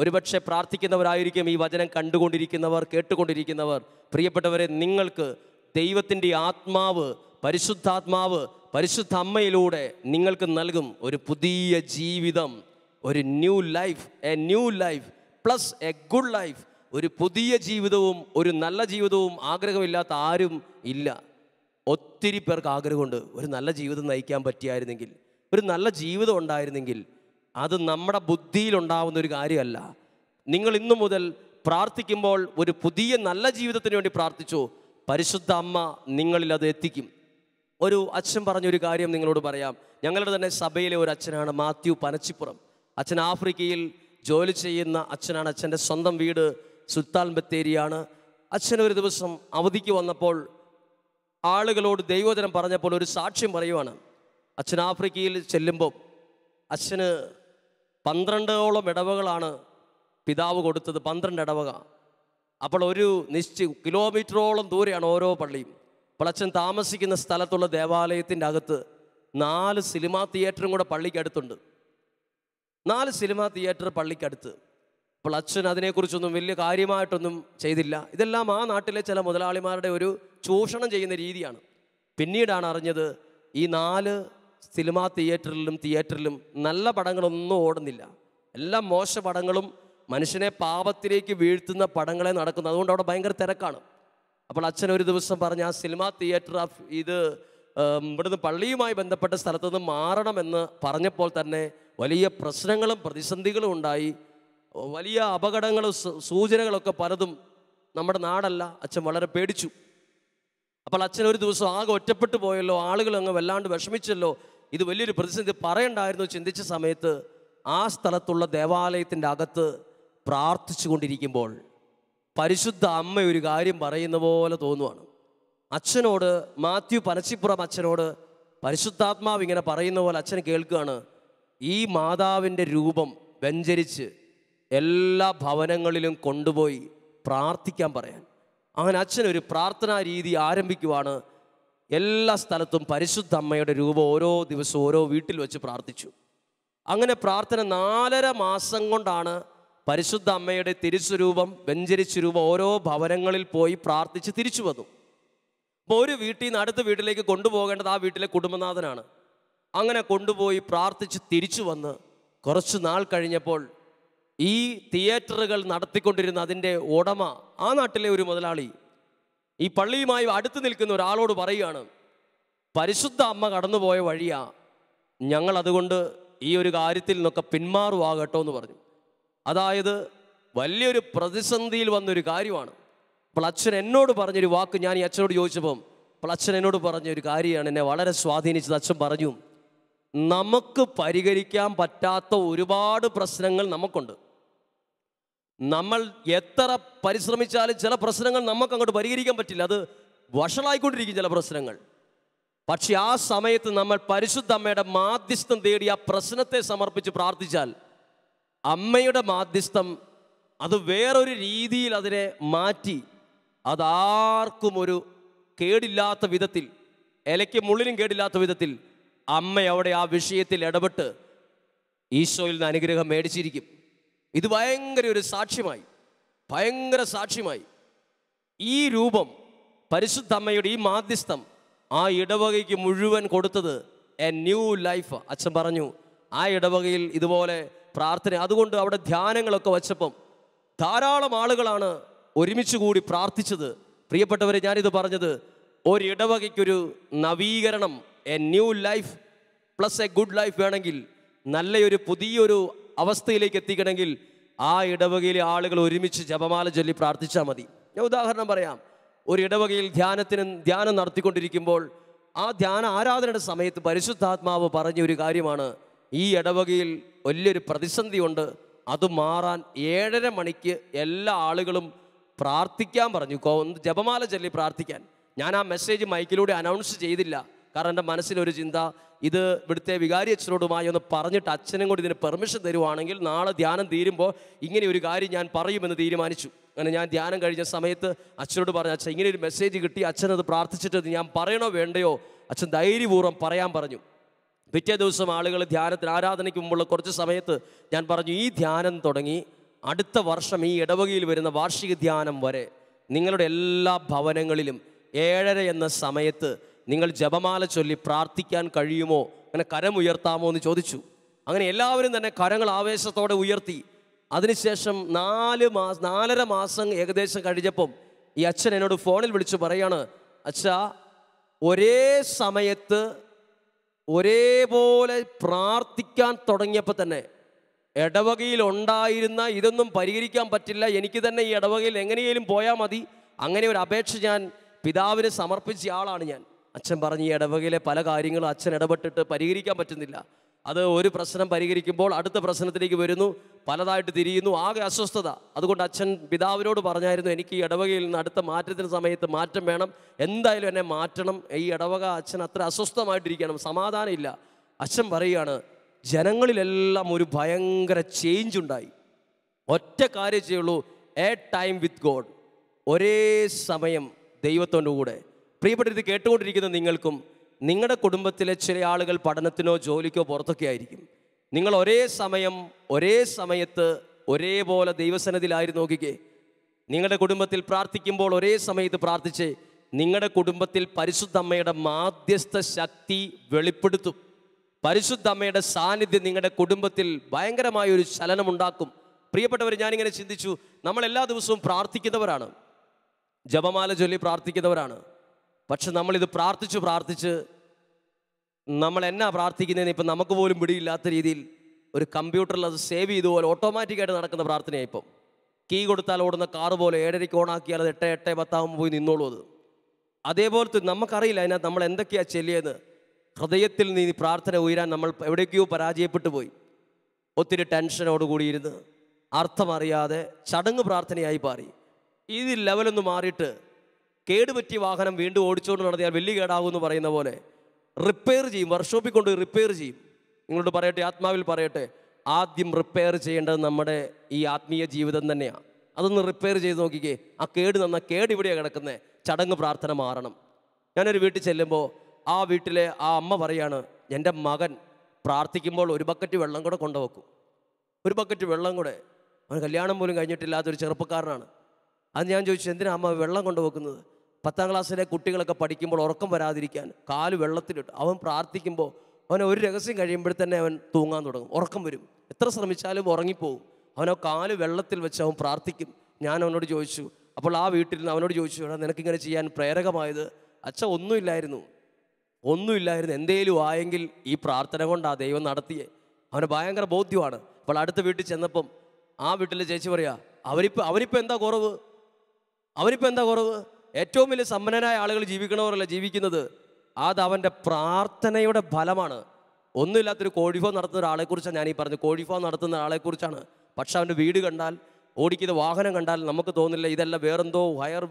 ഒരുപക്ഷെ പ്രാർത്ഥിക്കുന്നവരായിരിക്കും ഈ വചനം കണ്ടുകൊണ്ടിരിക്കുന്നവർ, കേട്ടുകൊണ്ടിരിക്കുന്നവർ. പ്രിയപ്പെട്ടവരെ, നിങ്ങൾക്ക് ദൈവത്തിൻ്റെ ആത്മാവ്, പരിശുദ്ധാത്മാവ് പരിശുദ്ധ അമ്മയിലൂടെ നിങ്ങൾക്ക് നൽകും ഒരു പുതിയ ജീവിതം, ഒരു new life. A new life plus A good life. ഒരു പുതിയ ജീവിതവും ഒരു നല്ല ജീവിതവും ആഗ്രഹമില്ലാത്ത ആരും ഇല്ല. ഒത്തിരി പേർക്ക് ആഗ്രഹമുണ്ട് ഒരു നല്ല ജീവിതം നയിക്കാൻ പറ്റിയായിരുന്നെങ്കിൽ, ഒരു നല്ല ജീവിതം ഉണ്ടായിരുന്നെങ്കിൽ. അത് നമ്മുടെ ബുദ്ധിയിലുണ്ടാവുന്ന ഒരു കാര്യമല്ല. നിങ്ങൾ ഇന്നു മുതൽ പ്രാർത്ഥിക്കുമ്പോൾ ഒരു പുതിയ നല്ല ജീവിതത്തിന് വേണ്ടി പ്രാർത്ഥിച്ചു, പരിശുദ്ധ അമ്മ നിങ്ങളിൽ അത് എത്തിക്കും. ഒരു അച്ഛൻ പറഞ്ഞൊരു കാര്യം നിങ്ങളോട് പറയാം. ഞങ്ങളുടെ തന്നെ സഭയിലെ ഒരു അച്ഛനാണ് മാത്യു പനച്ചിപ്പുറം. അച്ഛൻ ആഫ്രിക്കയിൽ ജോലി ചെയ്യുന്ന അച്ഛനാണ്. അച്ഛൻ്റെ സ്വന്തം വീട് സുൽത്താൻ ബത്തേരിയാണ്. അച്ഛൻ ഒരു ദിവസം അവധിക്ക് വന്നപ്പോൾ ആളുകളോട് ദൈവവചനം പറഞ്ഞപ്പോൾ ഒരു സാക്ഷ്യം പറയുവാണ്. അച്ഛൻ ആഫ്രിക്കയിൽ ചെല്ലുമ്പോൾ അച്ഛന് 12ഓളം ഇടവകളാണ് പിതാവ് കൊടുത്തത്, 12 ഇടവക. അപ്പോൾ ഒരു കിലോമീറ്ററോളം ദൂരെയാണ് ഓരോ പള്ളിയും. അപ്പോൾ അച്ഛൻ താമസിക്കുന്ന സ്ഥലത്തുള്ള ദേവാലയത്തിൻ്റെ അകത്ത് 4 സിനിമാ തിയേറ്ററും കൂടെ പള്ളിക്കടുത്തുണ്ട്. 4 സിനിമാ തിയേറ്റർ പള്ളിക്കടുത്ത്. അപ്പോൾ അച്ഛൻ അതിനെക്കുറിച്ചൊന്നും വലിയ കാര്യമായിട്ടൊന്നും ചെയ്തില്ല. ഇതെല്ലാം ആ നാട്ടിലെ ചില മുതലാളിമാരുടെ ഒരു ചൂഷണം ചെയ്യുന്ന രീതിയാണ്. പിന്നീടാണ് അറിഞ്ഞത് ഈ 4 സിനിമാ തിയേറ്ററിലും നല്ല പടങ്ങളൊന്നും ഓടുന്നില്ല. എല്ലാം മോശ പടങ്ങളും മനുഷ്യനെ പാപത്തിലേക്ക് വീഴ്ത്തുന്ന പടങ്ങളെ നടക്കുന്നു. അതുകൊണ്ട് അവിടെ ഭയങ്കര തിരക്കാണ്. അപ്പോൾ അച്ഛൻ ഒരു ദിവസം പറഞ്ഞ ആ സിനിമാ തിയേറ്റർ ഇത് ഇവിടുന്ന് പള്ളിയുമായി ബന്ധപ്പെട്ട സ്ഥലത്തു നിന്ന് മാറണമെന്ന് പറഞ്ഞപ്പോൾ തന്നെ വലിയ പ്രശ്നങ്ങളും പ്രതിസന്ധികളും ഉണ്ടായി. വലിയ അപകടങ്ങളും സൂചനകളൊക്കെ പലതും നമ്മുടെ നാടല്ല. അച്ഛൻ വളരെ പേടിച്ചു. അപ്പോൾ അച്ഛൻ ഒരു ദിവസം ആകെ ഒറ്റപ്പെട്ടു പോയല്ലോ, ആളുകൾ അങ്ങ് വല്ലാണ്ട് വിഷമിച്ചല്ലോ, ഇത് വലിയൊരു പ്രതിസന്ധി പറയണ്ടായിരുന്നു ചിന്തിച്ച സമയത്ത് ആ സ്ഥലത്തുള്ള ദേവാലയത്തിൻ്റെ അകത്ത് പ്രാർത്ഥിച്ചു കൊണ്ടിരിക്കുമ്പോൾ പരിശുദ്ധ അമ്മ ഒരു കാര്യം പറയുന്ന പോലെ തോന്നുവാണ്. അച്ഛനോട്, മാത്യു പനച്ചിപ്പുറം അച്ഛനോട് പരിശുദ്ധാത്മാവ് ഇങ്ങനെ പറയുന്ന പോലെ അച്ഛൻ കേൾക്കുകയാണ്, ഈ മാതാവിൻ്റെ രൂപം വ്യഞ്ചരിച്ച് എല്ലാ ഭവനങ്ങളിലും കൊണ്ടുപോയി പ്രാർത്ഥിക്കാൻ പറയാൻ. അങ്ങനെ അച്ഛനൊരു പ്രാർത്ഥനാ രീതി ആരംഭിക്കുവാണ്. എല്ലാ സ്ഥലത്തും പരിശുദ്ധ അമ്മയുടെ രൂപം ഓരോ ദിവസവും ഓരോ വീട്ടിൽ വെച്ച് പ്രാർത്ഥിച്ചു. അങ്ങനെ പ്രാർത്ഥന 4.5 മാസം കൊണ്ടാണ് പരിശുദ്ധ അമ്മയുടെ തിരുസ്വരൂപം, വ്യഞ്ചരിച്ച രൂപം ഓരോ ഭവനങ്ങളിൽ പോയി പ്രാർത്ഥിച്ച് തിരിച്ചു വന്നു. അപ്പോൾ ഒരു വീട്ടിൽ നിന്ന് അടുത്ത വീട്ടിലേക്ക് കൊണ്ടുപോകേണ്ടത് ആ വീട്ടിലെ കുടുംബനാഥനാണ്. അങ്ങനെ കൊണ്ടുപോയി പ്രാർത്ഥിച്ച് തിരിച്ചു വന്ന് കുറച്ച് നാൾ കഴിഞ്ഞപ്പോൾ ഈ തിയേറ്ററുകൾ നടത്തിക്കൊണ്ടിരുന്ന അതിൻ്റെ ഉടമ, ആ നാട്ടിലെ ഒരു മുതലാളി, ഈ പള്ളിയുമായി അടുത്ത് നിൽക്കുന്ന ഒരാളോട് പറയുകയാണ്, പരിശുദ്ധ അമ്മ കടന്നുപോയ വഴിയാ, ഞങ്ങൾ അതുകൊണ്ട് ഈ ഒരു കാര്യത്തിൽ നിന്നൊക്കെ പിന്മാറുവാകട്ടോ എന്ന് പറഞ്ഞു. അതായത് വലിയൊരു പ്രതിസന്ധിയിൽ വന്നൊരു കാര്യമാണ്. അപ്പോൾ അച്ഛൻ എന്നോട് പറഞ്ഞൊരു വാക്ക് ഞാൻ ഈ അച്ഛനോട് ചോദിച്ചപ്പം അപ്പോൾ അച്ഛൻ എന്നോട് പറഞ്ഞൊരു കാര്യമാണ് എന്നെ വളരെ സ്വാധീനിച്ചത്. അച്ഛൻ പറഞ്ഞു, നമുക്ക് പരിഹരിക്കാൻ പറ്റാത്ത ഒരുപാട് പ്രശ്നങ്ങൾ നമുക്കുണ്ട്. നമ്മൾ എത്ര പരിശ്രമിച്ചാലും ചില പ്രശ്നങ്ങൾ നമുക്ക് അങ്ങോട്ട് പരിഹരിക്കാൻ പറ്റില്ല, അത് വഷളായിക്കൊണ്ടിരിക്കും ചില പ്രശ്നങ്ങൾ. പക്ഷെ ആ സമയത്ത് നമ്മൾ പരിശുദ്ധ അമ്മയുടെ മാധ്യസ്ഥം തേടി ആ പ്രശ്നത്തെ സമർപ്പിച്ച് പ്രാർത്ഥിച്ചാൽ അമ്മയുടെ മാധ്യസ്ഥം അത് വേറൊരു രീതിയിൽ അതിനെ മാറ്റി അതാർക്കും ഒരു കേടില്ലാത്ത വിധത്തിൽ, ഇലയ്ക്ക് മുള്ളിനും കേടില്ലാത്ത വിധത്തിൽ അമ്മ അവിടെ ആ വിഷയത്തിൽ ഇടപെട്ട് ഈശോയിൽ നിന്ന് അനുഗ്രഹം മേടിച്ചിരിക്കും. ഇത് ഭയങ്കര ഒരു സാക്ഷ്യമായി, ഭയങ്കര സാക്ഷ്യമായി. ഈ രൂപം പരിശുദ്ധ അമ്മയുടെ ഈ മാധ്യസ്ഥം ആ ഇടവകയ്ക്ക് മുഴുവൻ കൊടുത്തത് എ ന്യൂ ലൈഫ്. അച്ഛൻ പറഞ്ഞു ആ ഇടവകയിൽ ഇതുപോലെ പ്രാർത്ഥന, അതുകൊണ്ട് അവിടെ ധ്യാനങ്ങളൊക്കെ വച്ചപ്പം ധാരാളം ആളുകളാണ് ഒരുമിച്ച് കൂടി പ്രാർത്ഥിച്ചത്. പ്രിയപ്പെട്ടവരെ, ഞാനിത് പറഞ്ഞത് ഒരു ഇടവകയ്ക്കൊരു നവീകരണം, A new life plus A good life വേണമെങ്കിൽ, നല്ലൊരു പുതിയൊരു അവസ്ഥയിലേക്ക് എത്തിക്കണമെങ്കിൽ ആ ഇടവകയിലെ ആളുകൾ ഒരുമിച്ച് ജപമാല ചൊല്ലി പ്രാർത്ഥിച്ചാൽ മതി. ഞാൻ ഉദാഹരണം പറയാം. ഒരു ഇടവകയിൽ ധ്യാനം നടത്തിക്കൊണ്ടിരിക്കുമ്പോൾ ആ ധ്യാന ആരാധനയുടെ സമയത്ത് പരിശുദ്ധാത്മാവ് പറഞ്ഞ ഒരു കാര്യമാണ്, ഈ ഇടവകയിൽ വലിയൊരു പ്രതിസന്ധിയുണ്ട്, അത് മാറാൻ 7:30 മണിക്ക് എല്ലാ ആളുകളും പ്രാർത്ഥിക്കാൻ പറഞ്ഞു, ജപമാല ചൊല്ലി പ്രാർത്ഥിക്കാൻ. ഞാൻ ആ മെസ്സേജ് മൈക്കിലൂടെ അനൗൺസ് ചെയ്തില്ല, കാരണം എൻ്റെ മനസ്സിലൊരു ചിന്ത, ഇത് ഇവിടുത്തെ വികാരി അച്ഛനോടുമായി ഒന്ന് പറഞ്ഞിട്ട് അച്ഛനും കൂടി ഇതിന് പെർമിഷൻ തരുവാണെങ്കിൽ നാളെ ധ്യാനം തീരുമ്പോൾ ഇങ്ങനെ ഒരു കാര്യം ഞാൻ പറയുമെന്ന് തീരുമാനിച്ചു. അങ്ങനെ ഞാൻ ധ്യാനം കഴിഞ്ഞ സമയത്ത് അച്ഛനോട് പറഞ്ഞു, അച്ഛൻ ഇങ്ങനെ ഒരു മെസ്സേജ് കിട്ടി, അച്ഛനത് പ്രാർത്ഥിച്ചിട്ട് ഞാൻ പറയണോ വേണ്ടയോ? അച്ഛൻ ധൈര്യപൂർവ്വം പറയാൻ പറഞ്ഞു. പിറ്റേ ദിവസം ആളുകൾ ധ്യാനത്തിന് ആരാധനയ്ക്ക് മുമ്പുള്ള കുറച്ച് സമയത്ത് ഞാൻ പറഞ്ഞു, ഈ ധ്യാനം തുടങ്ങി അടുത്ത വർഷം ഈ ഇടവകയിൽ വരുന്ന വാർഷിക ധ്യാനം വരെ നിങ്ങളുടെ എല്ലാ ഭവനങ്ങളിലും 7:30 എന്ന സമയത്ത് നിങ്ങൾ ജപമാല ചൊല്ലി പ്രാർത്ഥിക്കാൻ കഴിയുമോ, അങ്ങനെ കരമുയർത്താമോ എന്ന് ചോദിച്ചു. അങ്ങനെ എല്ലാവരും തന്നെ കരങ്ങൾ ആവേശത്തോടെ ഉയർത്തി. അതിനുശേഷം 4.5 മാസം ഏകദേശം കഴിഞ്ഞപ്പം ഈ അച്ഛൻ എന്നോട് ഫോണിൽ വിളിച്ച് പറയാണ്, അച്ഛാ, ഒരേ സമയത്ത് ഒരേപോലെ പ്രാർത്ഥിക്കാൻ തുടങ്ങിയപ്പോൾ തന്നെ ഇടവകയിൽ ഉണ്ടായിരുന്ന ഇതൊന്നും പരിഹരിക്കാൻ പറ്റില്ല, എനിക്ക് തന്നെ ഈ ഇടവകയിൽ എങ്ങനെയെങ്കിലും പോയാൽ മതി, അങ്ങനെ ഒരു അപേക്ഷ ഞാൻ പിതാവിന് സമർപ്പിച്ച ആളാണ് ഞാൻ. അച്ഛൻ പറഞ്ഞ് ഈ ഇടവകയിലെ പല കാര്യങ്ങളും അച്ഛൻ ഇടപെട്ടിട്ട് പരിഹരിക്കാൻ പറ്റുന്നില്ല, അത് ഒരു പ്രശ്നം പരിഹരിക്കുമ്പോൾ അടുത്ത പ്രശ്നത്തിലേക്ക് വരുന്നു, പലതായിട്ട് തിരിയുന്നു, ആകെ അസ്വസ്ഥത. അതുകൊണ്ട് അച്ഛൻ പിതാവിനോട് പറഞ്ഞായിരുന്നു, എനിക്ക് ഈ ഇടവകയിൽ നിന്ന് അടുത്ത മാറ്റത്തിന് സമയത്ത് മാറ്റം വേണം, എന്തായാലും എന്നെ മാറ്റണം, ഈ ഇടവക അച്ഛൻ അത്ര അസ്വസ്ഥമായിട്ടിരിക്കണം, സമാധാനം ഇല്ല. അച്ഛൻ പറയുകയാണ്, ജനങ്ങളിലെല്ലാം ഒരു ഭയങ്കര ചേഞ്ച് ഉണ്ടായി. ഒറ്റ കാര്യം ചെയ്യുള്ളൂ, എ ടൈം വിത്ത് ഗോഡ്, ഒരേ സമയം ദൈവത്തോൻ്റെ കൂടെ. പ്രിയപ്പെട്ടത്, കേട്ടുകൊണ്ടിരിക്കുന്ന നിങ്ങൾക്കും നിങ്ങളുടെ കുടുംബത്തിലെ ചില ആളുകൾ പഠനത്തിനോ ജോലിക്കോ പുറത്തൊക്കെ ആയിരിക്കും. നിങ്ങൾ ഒരേ സമയത്ത് ഒരേപോലെ ദൈവസന്നിധിയിലായിരുന്നു. നോക്കിക്കേ, നിങ്ങളുടെ കുടുംബത്തിൽ പ്രാർത്ഥിക്കുമ്പോൾ ഒരേ സമയത്ത് പ്രാർത്ഥിച്ച് നിങ്ങളുടെ കുടുംബത്തിൽ പരിശുദ്ധ അമ്മയുടെ മാധ്യസ്ഥ ശക്തി വെളിപ്പെടുത്തും. പരിശുദ്ധ അമ്മയുടെ സാന്നിധ്യം നിങ്ങളുടെ കുടുംബത്തിൽ ഭയങ്കരമായൊരു ചലനമുണ്ടാക്കും. പ്രിയപ്പെട്ടവർ, ഞാനിങ്ങനെ ചിന്തിച്ചു, നമ്മൾ എല്ലാ ദിവസവും പ്രാർത്ഥിക്കുന്നവരാണ്. ജപമാല ചൊല്ലി പ്രാർത്ഥിക്കുന്നവരാണ്. പക്ഷെ നമ്മളിത് പ്രാർത്ഥിച്ച് നമ്മൾ എന്നാ പ്രാർത്ഥിക്കുന്നതെന്ന് ഇപ്പം നമുക്ക് പോലും പിടിയില്ലാത്ത രീതിയിൽ ഒരു കമ്പ്യൂട്ടറിൽ അത് സേവ് ചെയ്തുപോലെ ഓട്ടോമാറ്റിക്കായിട്ട് നടക്കുന്ന പ്രാർത്ഥനയാണ്. ഇപ്പം കീ കൊടുത്താൽ ഓടുന്ന കാറ് പോലെ 7:30 ഓണാക്കിയാൽ അത് 8:10 പോയി നിന്നോളൂ. അതേപോലത്തെ നമുക്കറിയില്ല അതിനകത്ത് നമ്മൾ എന്തൊക്കെയാണ് ചെല്ലിയെന്ന്. ഹൃദയത്തിൽ നീ പ്രാർത്ഥന ഉയരാൻ നമ്മൾ എവിടേക്കോ പരാജയപ്പെട്ടു പോയി. ഒത്തിരി ടെൻഷനോടുകൂടിയിരുന്ന് അർത്ഥമറിയാതെ ചടങ്ങ് പ്രാർത്ഥനയായി മാറി. ഈ ലെവലൊന്ന് മാറിയിട്ട് കേടുപറ്റിയ വാഹനം വീണ്ടും ഓടിച്ചുകൊണ്ട് നടത്തിയാൽ വലിയ കേടാകുമെന്ന് പറയുന്ന പോലെ റിപ്പയർ ചെയ്യും, വർക്ക്ഷോപ്പിൽ കൊണ്ട് റിപ്പയർ ചെയ്യും. നിങ്ങളോട് പറയട്ടെ, ആത്മാവിൽ പറയട്ടെ, ആദ്യം റിപ്പയർ ചെയ്യേണ്ടത് നമ്മുടെ ഈ ആത്മീയ ജീവിതം തന്നെയാണ്. അതൊന്ന് റിപ്പയർ ചെയ്ത് നോക്കിക്കേ. ആ കേട് ഇവിടെയാണ് കിടക്കുന്നത്. ചടങ്ങ് പ്രാർത്ഥന മാറണം. ഞാനൊരു വീട്ടിൽ ചെല്ലുമ്പോൾ ആ വീട്ടിലെ ആ അമ്മ പറയാണ്, എൻ്റെ മകൻ പ്രാർത്ഥിക്കുമ്പോൾ ഒരു ബക്കറ്റ് വെള്ളം കൂടെ കൊണ്ടുവെക്കും. ഒരു ബക്കറ്റ് വെള്ളം കൂടെ. അവൻ കല്യാണം പോലും കഴിഞ്ഞിട്ടില്ലാത്തൊരു ചെറുപ്പക്കാരനാണ്. അത് ഞാൻ ചോദിച്ചു, എന്തിനാ അമ്മ വെള്ളം കൊണ്ടുവെക്കുന്നത്? 10ാം ക്ലാസ്സിലെ കുട്ടികളൊക്കെ പഠിക്കുമ്പോൾ ഉറക്കം വരാതിരിക്കാൻ കാല് വെള്ളത്തിലിട്ട് അവൻ പ്രാർത്ഥിക്കുമ്പോൾ അവനെ ഒരു രഹസ്യം കഴിയുമ്പോൾ തന്നെ അവൻ തൂങ്ങാൻ തുടങ്ങും, ഉറക്കം വരും. എത്ര ശ്രമിച്ചാലും ഉറങ്ങിപ്പോവും. അവനോ കാല് വെള്ളത്തിൽ വെച്ച് അവൻ പ്രാർത്ഥിക്കും. ഞാൻ അവനോട് ചോദിച്ചു, അപ്പോൾ ആ വീട്ടിൽ നിന്ന് അവനോട് ചോദിച്ചു, എടാ നിനക്കിങ്ങനെ ചെയ്യാൻ പ്രേരകമായത്? അച്ഛൻ ഒന്നുമില്ലായിരുന്നു, എന്തേലും ആയെങ്കിൽ ഈ പ്രാർത്ഥന കൊണ്ടാണ് ദൈവം നടത്തിയേ. അവന് ഭയങ്കര ബോധ്യമാണ്. അപ്പോൾ അടുത്ത വീട്ടിൽ ചെന്നപ്പം ആ വീട്ടിലെ ചേച്ചി പറയാ, അവനിപ്പോൾ എന്താ കുറവ്? ഏറ്റവും വലിയ സമ്പന്നനായ ആളുകൾ ജീവിക്കണവരല്ല ജീവിക്കുന്നത്. അത് അവൻ്റെ പ്രാർത്ഥനയുടെ ഫലമാണ്. ഒന്നുമില്ലാത്തൊരു കോഴിഫാം നടത്തുന്ന ഒരാളെക്കുറിച്ചാണ് ഞാനീ പറഞ്ഞത്. കോഴിഫാം നടത്തുന്ന ആളെക്കുറിച്ചാണ്. പക്ഷെ അവൻ്റെ വീട് കണ്ടാൽ, ഓടിക്കുന്ന വാഹനം കണ്ടാൽ നമുക്ക് തോന്നില്ല ഇതെല്ലാം വേറെന്തോ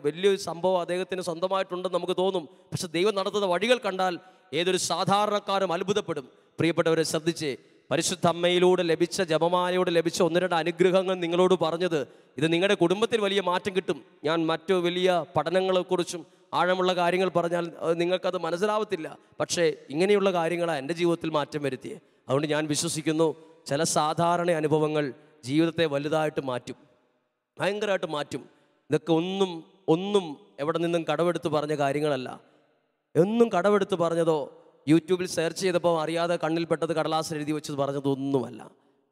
വലിയൊരു സംഭവം അദ്ദേഹത്തിന് സ്വന്തമായിട്ടുണ്ടെന്ന് നമുക്ക് തോന്നും. പക്ഷെ ദൈവം നടത്തുന്ന വഴികൾ കണ്ടാൽ ഏതൊരു സാധാരണക്കാരും അത്ഭുതപ്പെടും. പ്രിയപ്പെട്ടവരെ ശ്രദ്ധിച്ചേ, പരിശുദ്ധ അമ്മയിലൂടെ ലഭിച്ച, ജപമാലയോട് ലഭിച്ച 1-2 അനുഗ്രഹങ്ങൾ നിങ്ങളോട് പറഞ്ഞത്, ഇത് നിങ്ങളുടെ കുടുംബത്തിൽ വലിയ മാറ്റം കിട്ടും. ഞാൻ മറ്റു വലിയ പഠനങ്ങളെക്കുറിച്ചും ആഴമുള്ള കാര്യങ്ങൾ പറഞ്ഞാൽ നിങ്ങൾക്കത് മനസ്സിലാവത്തില്ല. പക്ഷേ ഇങ്ങനെയുള്ള കാര്യങ്ങളാണ് എൻ്റെ ജീവിതത്തിൽ മാറ്റം വരുത്തിയത്. അതുകൊണ്ട് ഞാൻ വിശ്വസിക്കുന്നു, ചില സാധാരണ അനുഭവങ്ങൾ ജീവിതത്തെ വലുതായിട്ട് മാറ്റും, ഭയങ്കരമായിട്ട് മാറ്റും. ഇതൊക്കെ ഒന്നും എവിടെ നിന്നും കടമെടുത്ത് പറഞ്ഞ കാര്യങ്ങളല്ല. ഒന്നും കടമെടുത്ത് പറഞ്ഞതോ യൂട്യൂബിൽ സെർച്ച് ചെയ്തപ്പോൾ അറിയാതെ കണ്ണിൽപ്പെട്ടത് കടലാസിൽ എഴുതി വെച്ചത് പറഞ്ഞതൊന്നുമല്ല.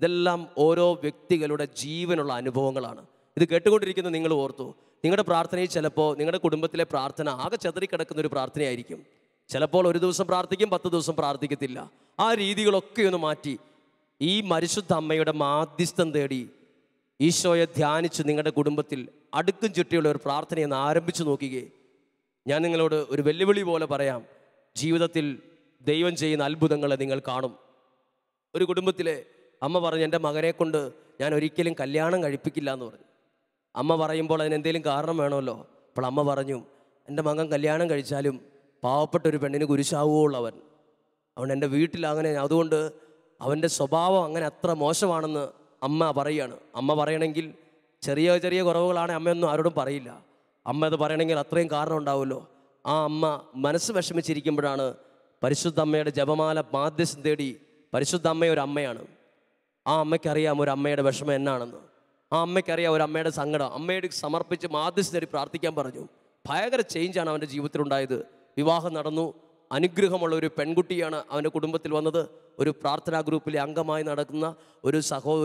ഇതെല്ലാം ഓരോ വ്യക്തികളുടെ ജീവനുള്ള അനുഭവങ്ങളാണ്. ഇത് കേട്ടുകൊണ്ടിരിക്കുന്ന നിങ്ങൾ ഓർത്തു, നിങ്ങളുടെ പ്രാർത്ഥനയിൽ ചിലപ്പോൾ നിങ്ങളുടെ കുടുംബത്തിലെ പ്രാർത്ഥന ആകെ ചെതറിക്കിടക്കുന്ന ഒരു പ്രാർത്ഥനയായിരിക്കും. ചിലപ്പോൾ ഒരു ദിവസം പ്രാർത്ഥിക്കും, 10 ദിവസം പ്രാർത്ഥിക്കത്തില്ല. ആ രീതികളൊക്കെ ഒന്ന് മാറ്റി ഈ പരിശുദ്ധ അമ്മയുടെ മാധ്യസ്ഥം തേടി ഈശോയെ ധ്യാനിച്ച് നിങ്ങളുടെ കുടുംബത്തിൽ അടുക്കും ചുറ്റിയുള്ള ഒരു പ്രാർത്ഥനയെന്ന് ആരംഭിച്ചു നോക്കുകയെ. ഞാൻ നിങ്ങളോട് ഒരു വെല്ലുവിളി പോലെ പറയാം, ജീവിതത്തിൽ ദൈവം ചെയ്യുന്ന അത്ഭുതങ്ങളെ നിങ്ങൾ കാണും. ഒരു കുടുംബത്തിലെ അമ്മ പറഞ്ഞു, എൻ്റെ മകനെ കൊണ്ട് ഞാൻ ഒരിക്കലും കല്യാണം കഴിപ്പിക്കില്ല എന്ന് പറഞ്ഞു. അമ്മ പറയുമ്പോൾ അതിനെന്തെങ്കിലും കാരണം വേണമല്ലോ. അപ്പോൾ അമ്മ പറഞ്ഞു, എൻ്റെ മകൻ കല്യാണം കഴിച്ചാലും പാവപ്പെട്ട ഒരു പെണ്ണിന് കുരിശാവുകയുള്ളൂ അവൻ എൻ്റെ വീട്ടിൽ അങ്ങനെ, അതുകൊണ്ട് അവൻ്റെ സ്വഭാവം അങ്ങനെ അത്ര മോശമാണെന്ന് അമ്മ പറയുകയാണ്. അമ്മ പറയണമെങ്കിൽ ചെറിയ കുറവുകളാണ് അമ്മയൊന്നും ആരോടും പറയില്ല. അമ്മ അത് പറയണമെങ്കിൽ അത്രയും കാരണം ഉണ്ടാവുമല്ലോ. ആ അമ്മ മനസ്സ് വിഷമിച്ചിരിക്കുമ്പോഴാണ് പരിശുദ്ധ അമ്മയുടെ ജപമാല മാധ്യസ്ഥം തേടി. പരിശുദ്ധ അമ്മ ഒരു അമ്മയാണ്. ആ അമ്മയ്ക്കറിയാം ഒരു അമ്മയുടെ വിഷമം എന്നാണെന്ന്. ആ അമ്മയ്ക്കറിയാം ഒരു അമ്മയുടെ സങ്കടം. അമ്മയോട് സമർപ്പിച്ച് മാധ്യസ്ഥം തേടി പ്രാർത്ഥിക്കാൻ പറഞ്ഞു. ഭയങ്കര ചേഞ്ചാണ് അവൻ്റെ ജീവിതത്തിലുണ്ടായത്. വിവാഹം നടന്നു. അനുഗ്രഹമുള്ള ഒരു പെൺകുട്ടിയാണ് അവൻ്റെ കുടുംബത്തിൽ വന്നത്. ഒരു പ്രാർത്ഥനാ ഗ്രൂപ്പിലെ അംഗമായി നടക്കുന്ന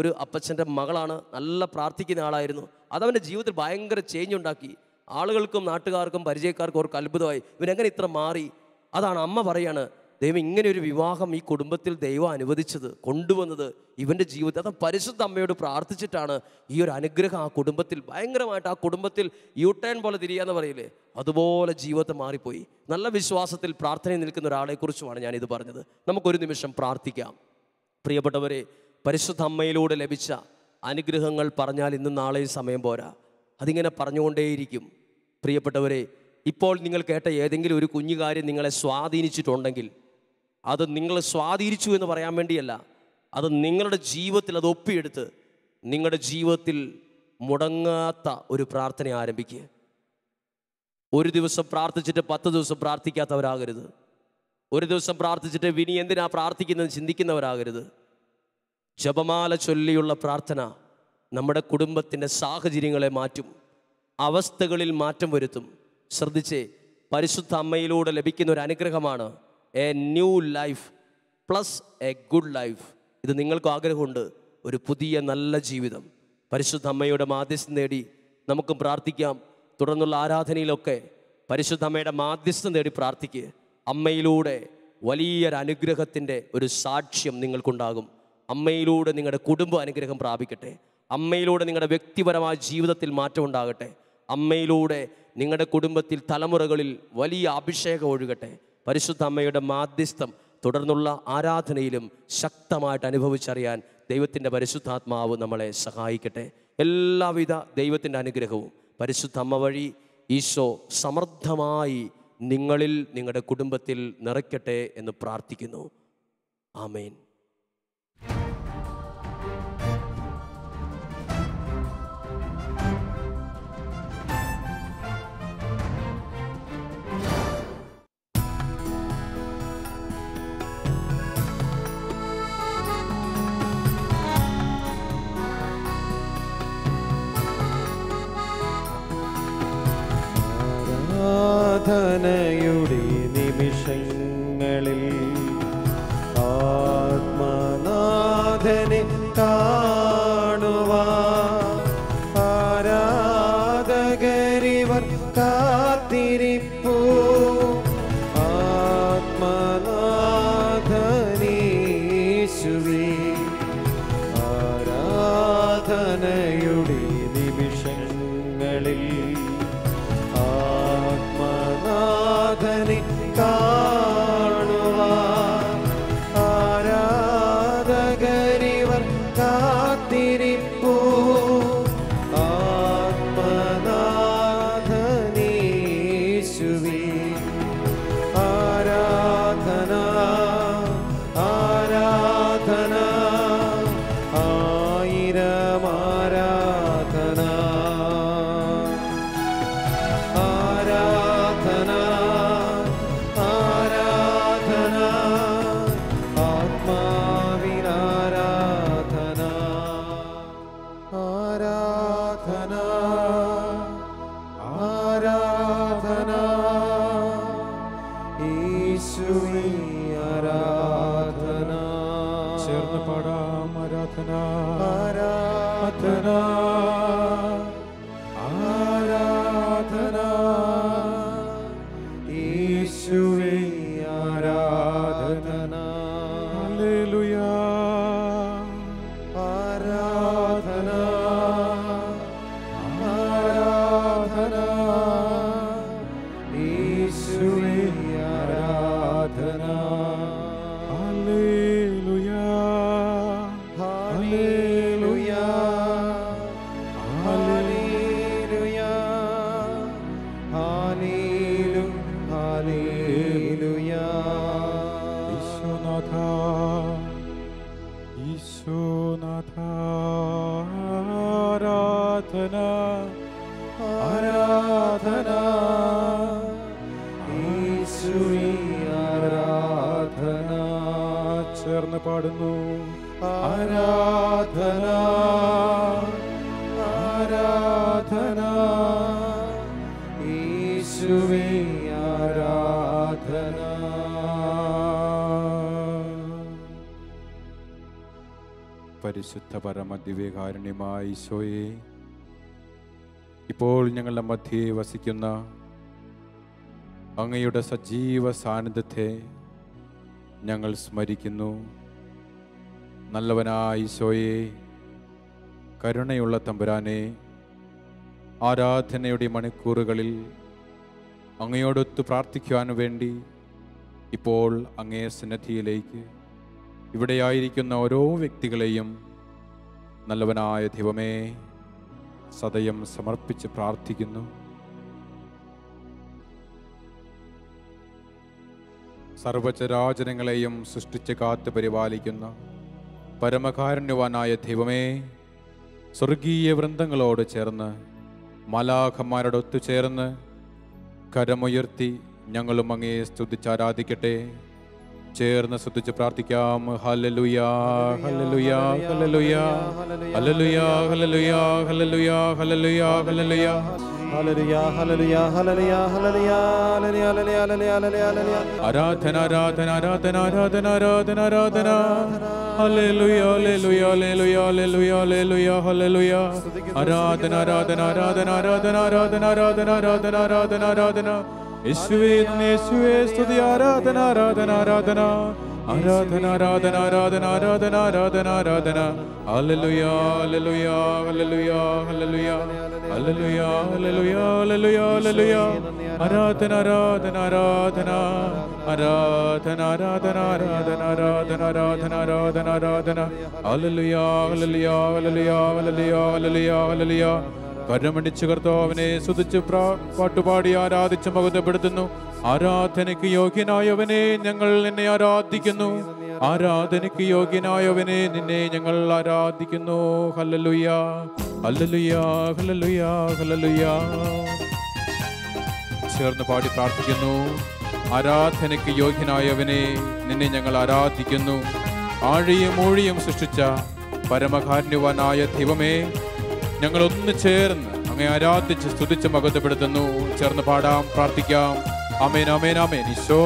ഒരു അപ്പച്ചൻ്റെ മകളാണ്. നല്ല പ്രാർത്ഥിക്കുന്ന ആളായിരുന്നു. അതവൻ്റെ ജീവിതത്തിൽ ഭയങ്കര ചേഞ്ച് ഉണ്ടാക്കി. ആളുകൾക്കും നാട്ടുകാർക്കും പരിചയക്കാർക്കും അവർക്ക് അത്ഭുതമായി, ഇവനെങ്ങനെ ഇത്ര മാറി. അതാണ് അമ്മ പറയാണ്, ദൈവം ഇങ്ങനെ ഒരു വിവാഹം ഈ കുടുംബത്തിൽ ദൈവം അനുവദിച്ചത്, കൊണ്ടുവന്നത് ഇവൻ്റെ ജീവിതത്തിൽ. അത് പരിശുദ്ധ അമ്മയോട് പ്രാർത്ഥിച്ചിട്ടാണ് ഈ ഒരു അനുഗ്രഹം ആ കുടുംബത്തിൽ ഭയങ്കരമായിട്ട്, ആ കുടുംബത്തിൽ യൂട്ടേൺ പോലെ തിരിയാന്ന് പറയില്ലേ, അതുപോലെ ജീവിതത്തെ മാറിപ്പോയി. നല്ല വിശ്വാസത്തിൽ പ്രാർത്ഥനയിൽ നിൽക്കുന്ന ഒരാളെക്കുറിച്ചുമാണ് ഞാനിത് പറഞ്ഞത്. നമുക്കൊരു നിമിഷം പ്രാർത്ഥിക്കാം. പ്രിയപ്പെട്ടവരെ, പരിശുദ്ധ അമ്മയിലൂടെ ലഭിച്ച അനുഗ്രഹങ്ങൾ പറഞ്ഞാൽ ഇന്നും നാളെയും സമയം പോരാ. അതിങ്ങനെ പറഞ്ഞുകൊണ്ടേയിരിക്കും. പ്രിയപ്പെട്ടവരെ, ഇപ്പോൾ നിങ്ങൾ കേട്ട ഏതെങ്കിലും ഒരു കുഞ്ഞു കാര്യം നിങ്ങളെ സ്വാധീനിച്ചിട്ടുണ്ടെങ്കിൽ അത് നിങ്ങളെ സ്വാധീനിച്ചു എന്ന് പറയാൻ വേണ്ടിയല്ല, അത് നിങ്ങളുടെ ജീവിതത്തിൽ അത് ഒപ്പിയെടുത്ത് നിങ്ങളുടെ ജീവിതത്തിൽ മുടങ്ങാത്ത ഒരു പ്രാർത്ഥന ആരംഭിക്കുക. ഒരു ദിവസം പ്രാർത്ഥിച്ചിട്ട് 10 ദിവസം പ്രാർത്ഥിക്കാത്തവരാകരുത്. ഒരു ദിവസം പ്രാർത്ഥിച്ചിട്ട് ഇനി എന്തിനാ പ്രാർത്ഥിക്കുന്നത് ചിന്തിക്കുന്നവരാകരുത്. ജപമാല ചൊല്ലിയുള്ള പ്രാർത്ഥന നമ്മുടെ കുടുംബത്തിൻ്റെ സാഹചര്യങ്ങളെ മാറ്റും, അവസ്ഥകളിൽ മാറ്റം വരുത്തും. ശ്രദ്ധിച്ചേ, പരിശുദ്ധ അമ്മയിലൂടെ ലഭിക്കുന്ന ഒരു അനുഗ്രഹമാണ് A new life plus A good life. ഇത് നിങ്ങൾക്ക് ആഗ്രഹമുണ്ട്, ഒരു പുതിയ നല്ല ജീവിതം. പരിശുദ്ധ അമ്മയുടെ മാധ്യസ്ഥം നേടി നമുക്കും പ്രാർത്ഥിക്കാം. തുടർന്നുള്ള ആരാധനയിലൊക്കെ പരിശുദ്ധ അമ്മയുടെ മാധ്യസ്ഥം തേടി പ്രാർത്ഥിക്കുക. അമ്മയിലൂടെ വലിയൊരു അനുഗ്രഹത്തിൻ്റെ ഒരു സാക്ഷ്യം നിങ്ങൾക്കുണ്ടാകും. അമ്മയിലൂടെ നിങ്ങളുടെ കുടുംബ അനുഗ്രഹം പ്രാപിക്കട്ടെ. അമ്മയിലൂടെ നിങ്ങളുടെ വ്യക്തിപരമായ ജീവിതത്തിൽ മാറ്റം ഉണ്ടാകട്ടെ. അമ്മയിലൂടെ നിങ്ങളുടെ കുടുംബത്തിൽ തലമുറകളിൽ വലിയ അഭിഷേകം ഒഴുകട്ടെ. പരിശുദ്ധ അമ്മയുടെ മാധ്യസ്ഥം തുടർന്നുള്ള ആരാധനയിലും ശക്തമായിട്ട് അനുഭവിച്ചറിയാൻ ദൈവത്തിൻ്റെ പരിശുദ്ധാത്മാവ് നമ്മളെ സഹായിക്കട്ടെ. എല്ലാവിധ ദൈവത്തിൻ്റെ അനുഗ്രഹവും പരിശുദ്ധ അമ്മ വഴി ഈശോ സമൃദ്ധമായി നിങ്ങളിൽ, നിങ്ങളുടെ കുടുംബത്തിൽ നിറയ്ക്കട്ടെ എന്ന് പ്രാർത്ഥിക്കുന്നു. ആമേൻ. ആരാധനയുടെ നിമിഷങ്ങളിൽ ആത്മനാഥനെ കാണുവാൻ ആരാധകരിവർ കാത്തിരിപ്പൂ. ആത്മനാഥനീശുവേ, ആരാധനയുടെ നിമിഷങ്ങളിൽ ആത്മനാഥനെ കാണുവാൻ ആരാധകരിവർ കാത്തിരിപ്പൂ. ആത്മനാഥനീശുവേ, ആരാധന ആരാധന ആയിരം ആരാധന. ആരാധന ആരാധന ആത്മാവിൽ ആരാധന. ആരാധന ആരാധന യേശുവേ, ആരാധന. ചേർന്ന് പാടാം. ആരാധന ആരാധന ആരാധന യേശുവേ, ആരാധന. ഹല്ലേലൂയ. ആരാധന ആരാധന യേശുവേ, ആരാധന. ഹല്ലേലൂയ. ഹല്ലേലൂയ ഹല്ലേലൂയ ഹല്ലേലൂയ ഹല്ലേലൂയ. ഈശോനാഥ ഈശോനാഥ ആരാധന ആരാധന യേശുവേ, ആരാധന. ചേർന്ന് പാടുന്നു. ആരാധന ആരാധന യേശുവേ, ആരാധന. പരിശുദ്ധ പരമദിവ്യകാരുണ്യമായ ഈശോയെ, ഇപ്പോൾ ഞങ്ങളുടെ മധ്യേ വസിക്കുന്ന അങ്ങയുടെ സജീവ സാന്നിധ്യത്തെ ഞങ്ങൾ സ്മരിക്കുന്നു. നല്ലവനായ ഈശോയെ, കരുണയുള്ള തമ്പുരാനെ, ആരാധനയുടെ മണിക്കൂറുകളിൽ അങ്ങയോടൊത്ത് പ്രാർത്ഥിക്കുവാൻ വേണ്ടി ഇപ്പോൾ അങ്ങേ സന്നിധിയിലേക്ക് ഇവിടെയായിരിക്കുന്ന ഓരോ വ്യക്തികളെയും നല്ലവനായ ദൈവമേ സദയം സമർപ്പിച്ച് പ്രാർത്ഥിക്കുന്നു. സർവചരാചരങ്ങളെയും സൃഷ്ടിച്ച് കാത്ത് പരിപാലിക്കുന്ന പരമകാരുണ്യവാനായ ദൈവമേ, സ്വർഗീയ വൃന്ദങ്ങളോട് ചേർന്ന് മാലാഖമാരോട് ഒത്തുചേർന്ന് കരമുയർത്തി ഞങ്ങളും അങ്ങയെ സ്തുതിച്ചാരാധിക്കട്ടെ. ചേർന്ന് സ്തുതിച്ച് പ്രാർത്ഥിക്കാം. ഹല്ലേലൂയ ഹല്ലേലൂയ ഹല്ലേലൂയ ഹല്ലേലൂയ ഹല്ലേലൂയ ഹല്ലേലൂയ ഹല്ലേലൂയ ഹല്ലേലൂയ ഹല്ലേലൂയ ഹല്ലേലൂയ ഹല്ലേലൂയ ഹല്ലേലൂയ ഹല്ലേലൂയ ഹല്ലേലൂയ ഹല്ലേലൂയ ആരാധന ആരാധന ആരാധന ആരാധന ആരാധന ആരാധന ഹല്ലേലൂയ ഹല്ലേലൂയ ഹല്ലേലൂയ ഹല്ലേലൂയ ഹല്ലേലൂയ ഹല്ലേലൂയ ആരാധന ആരാധന ആരാധന ആരാധന ആരാധന ആരാധന ആരാധന ആരാധന ആരാധന യേശുവേ യേശുവേ സ്തുതി ആരാധന ആരാധന ആരാധന ആരാധന ആരാധന ആരാധന ആരാധന ആരാധന ആരാധന ഹല്ലേലൂയ ഹല്ലേലൂയ ഹല്ലേലൂയ ഹല്ലേലൂയ ഹല്ലേലൂയ ഹല്ലേലൂയ ഹല്ലേലൂയ ഹല്ലേലൂയ ആരാധന ആരാധന ആരാധന ആരാധന ആരാധന ആരാധന ആരാധന ആരാധന ആരാധന ആരാധന ഹല്ലേലൂയ ഹല്ലേലൂയ ഹല്ലേലൂയ ഹല്ലേലൂയ ഹല്ലേലൂയ ഹല്ലേലൂയ കരമടിച്ച് കർത്താവിനെ സ്തുതിച്ച് പാട്ടുപാടി ആരാധിച്ച് മഹത്വപ്പെടുത്തുന്നു. ആരാധനയ്ക്ക് യോഗ്യനായവനെ ഞങ്ങൾ നിന്നെ ആരാധിക്കുന്നു. ആരാധനയ്ക്ക് യോഗ്യനായവനെ നിന്നെ ഞങ്ങൾ ആരാധിക്കുന്നു. ഹല്ലേലൂയ ഹല്ലേലൂയ ഹല്ലേലൂയ ഹല്ലേലൂയ. ചേർന്ന് പാടി പ്രാർത്ഥിക്കുന്നു. ആരാധനയ്ക്ക് യോഗ്യനായവനെ നിന്നെ ഞങ്ങൾ ആരാധിക്കുന്നു. ആഴിയും ഊഴിയും സൃഷ്ടിച്ച പരമകാരുണ്യവാനായ ദൈവമേ, ഞങ്ങൾ ഒന്ന് ചേർന്ന് അങ്ങേ ആരാധിച്ച് സ്തുതിച്ച് മഹത്വപ്പെടുത്തുന്നു. ചേർന്ന് പാടാം, പ്രാർത്ഥിക്കാം. ആമേൻ ആമേൻ ആമേൻ. ഈശോ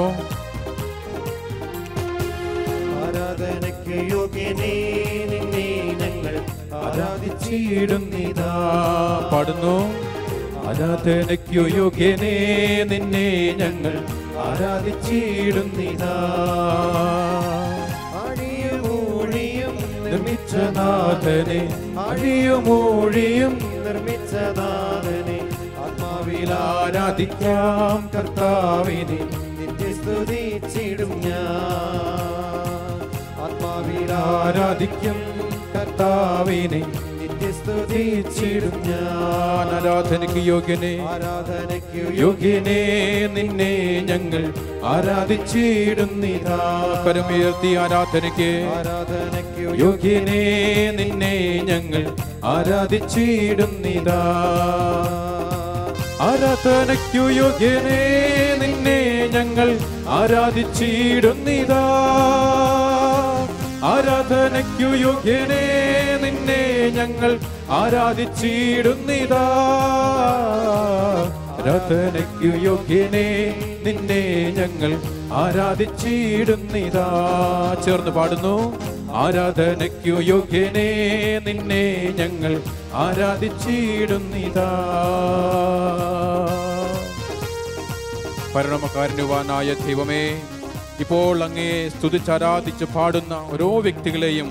ആരാധനയ്ക്ക് യോഗ്യനേ നിന്നെ ഞങ്ങൾ ആരാധിച്ചിടുന്നിതാ. പാടുന്നു. ആരാധനയ്ക്കു യോഗ്യനേ നിന്നെ ഞങ്ങൾ ആരാധിച്ചിടുന്നിതാ. ആഴിയുമൂഴിയും നിർമ്മിച്ച നാഥനെ, ആഴിയുമൂഴിയും നിർമ്മിച്ച നാഥനെ, ആത്മാവിൽ ആരാധിക്കാം കർത്താവിനെ, നിത്യസ്തുതിച്ചിടും ഞാൻ. ആത്മാവിൽ ആരാധിക്കും കർത്താവിനെ, നിത്യസ്തുതിച്ചിടും ഞാൻ. ആരാധനയ്ക്ക് യോഗ്യനേ, ആരാധനയ്ക്ക് യോഗ്യനേ നിന്നെ ഞങ്ങൾ ആരാധിച്ചിടുന്നിതാ. കരമുയർത്തി ആരാധനയ്ക്ക്, ആരാധനയ്ക്ക് യോഗ്യനേ നിന്നെ ഞങ്ങൾ ആരാധിച്ചിടുന്നിതാ. ആരാധനയ്ക്കു യോഗ്യനേ നിന്നെ ഞങ്ങൾ ആരാധിച്ചിടുന്നിതാ. ആരാധനയ്ക്കു യോഗ്യനേ നിന്നെ ഞങ്ങൾ ആരാധിച്ചിടുന്നിതാ. ആരാധനയ്ക്കു യോഗ്യനേ നിന്നെ ഞങ്ങൾ ആരാധിച്ചിടുന്നിതാ. ചേർന്ന് പാടുന്നു. ആരാധനയ്ക്കു യോഗ്യനേ നിന്നെ ഞങ്ങൾ ആരാധിച്ചിടുന്നിതാ. പരമകാരുണ്യവാനായ ദൈവമേ, ഇപ്പോൾ അങ്ങയെ സ്തുതിച്ചാരാധിച്ച് പാടുന്ന ഓരോ വ്യക്തികളെയും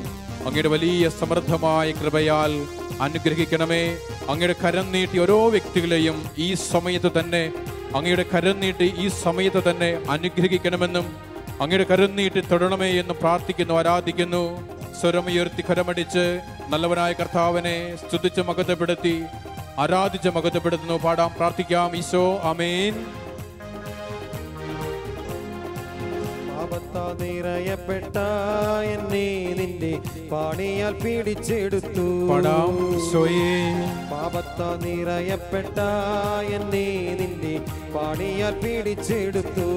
അങ്ങയുടെ വലിയ സമൃദ്ധമായ കൃപയാൽ അനുഗ്രഹിക്കണമേ. അങ്ങയുടെ കരം നീട്ടി ഓരോ വ്യക്തികളെയും ഈ സമയത്ത് തന്നെ, അങ്ങയുടെ കരം നീട്ടി ഈ സമയത്ത് തന്നെ അനുഗ്രഹിക്കണമെന്നും അങ്ങയുടെ കരം നീട്ടി തൊടണമേ എന്ന് പ്രാർത്ഥിക്കുന്നു, ആരാധിക്കുന്നു. സ്വരമുയർത്തി കരമടിച്ച് നല്ലവനായ കർത്താവിനെ സ്തുതിച്ച് മഹത്വപ്പെടുത്തി ആരാധിച്ച് മഹത്വപ്പെടുത്തുന്നു. പാടാം, പ്രാർത്ഥിക്കാം. ഈശോ ആമേൻ. പാപത്താൽ നിറയപ്പെട്ട എന്നെ നിന്റെ പാണിയാൽ പിടിച്ചെടുത്തു. പാടാം. ഈശോയേ, പാപത്താൽ നിറയപ്പെട്ട എന്നെ നിന്റെ പാണിയാൽ പിടിച്ചെടുത്തു.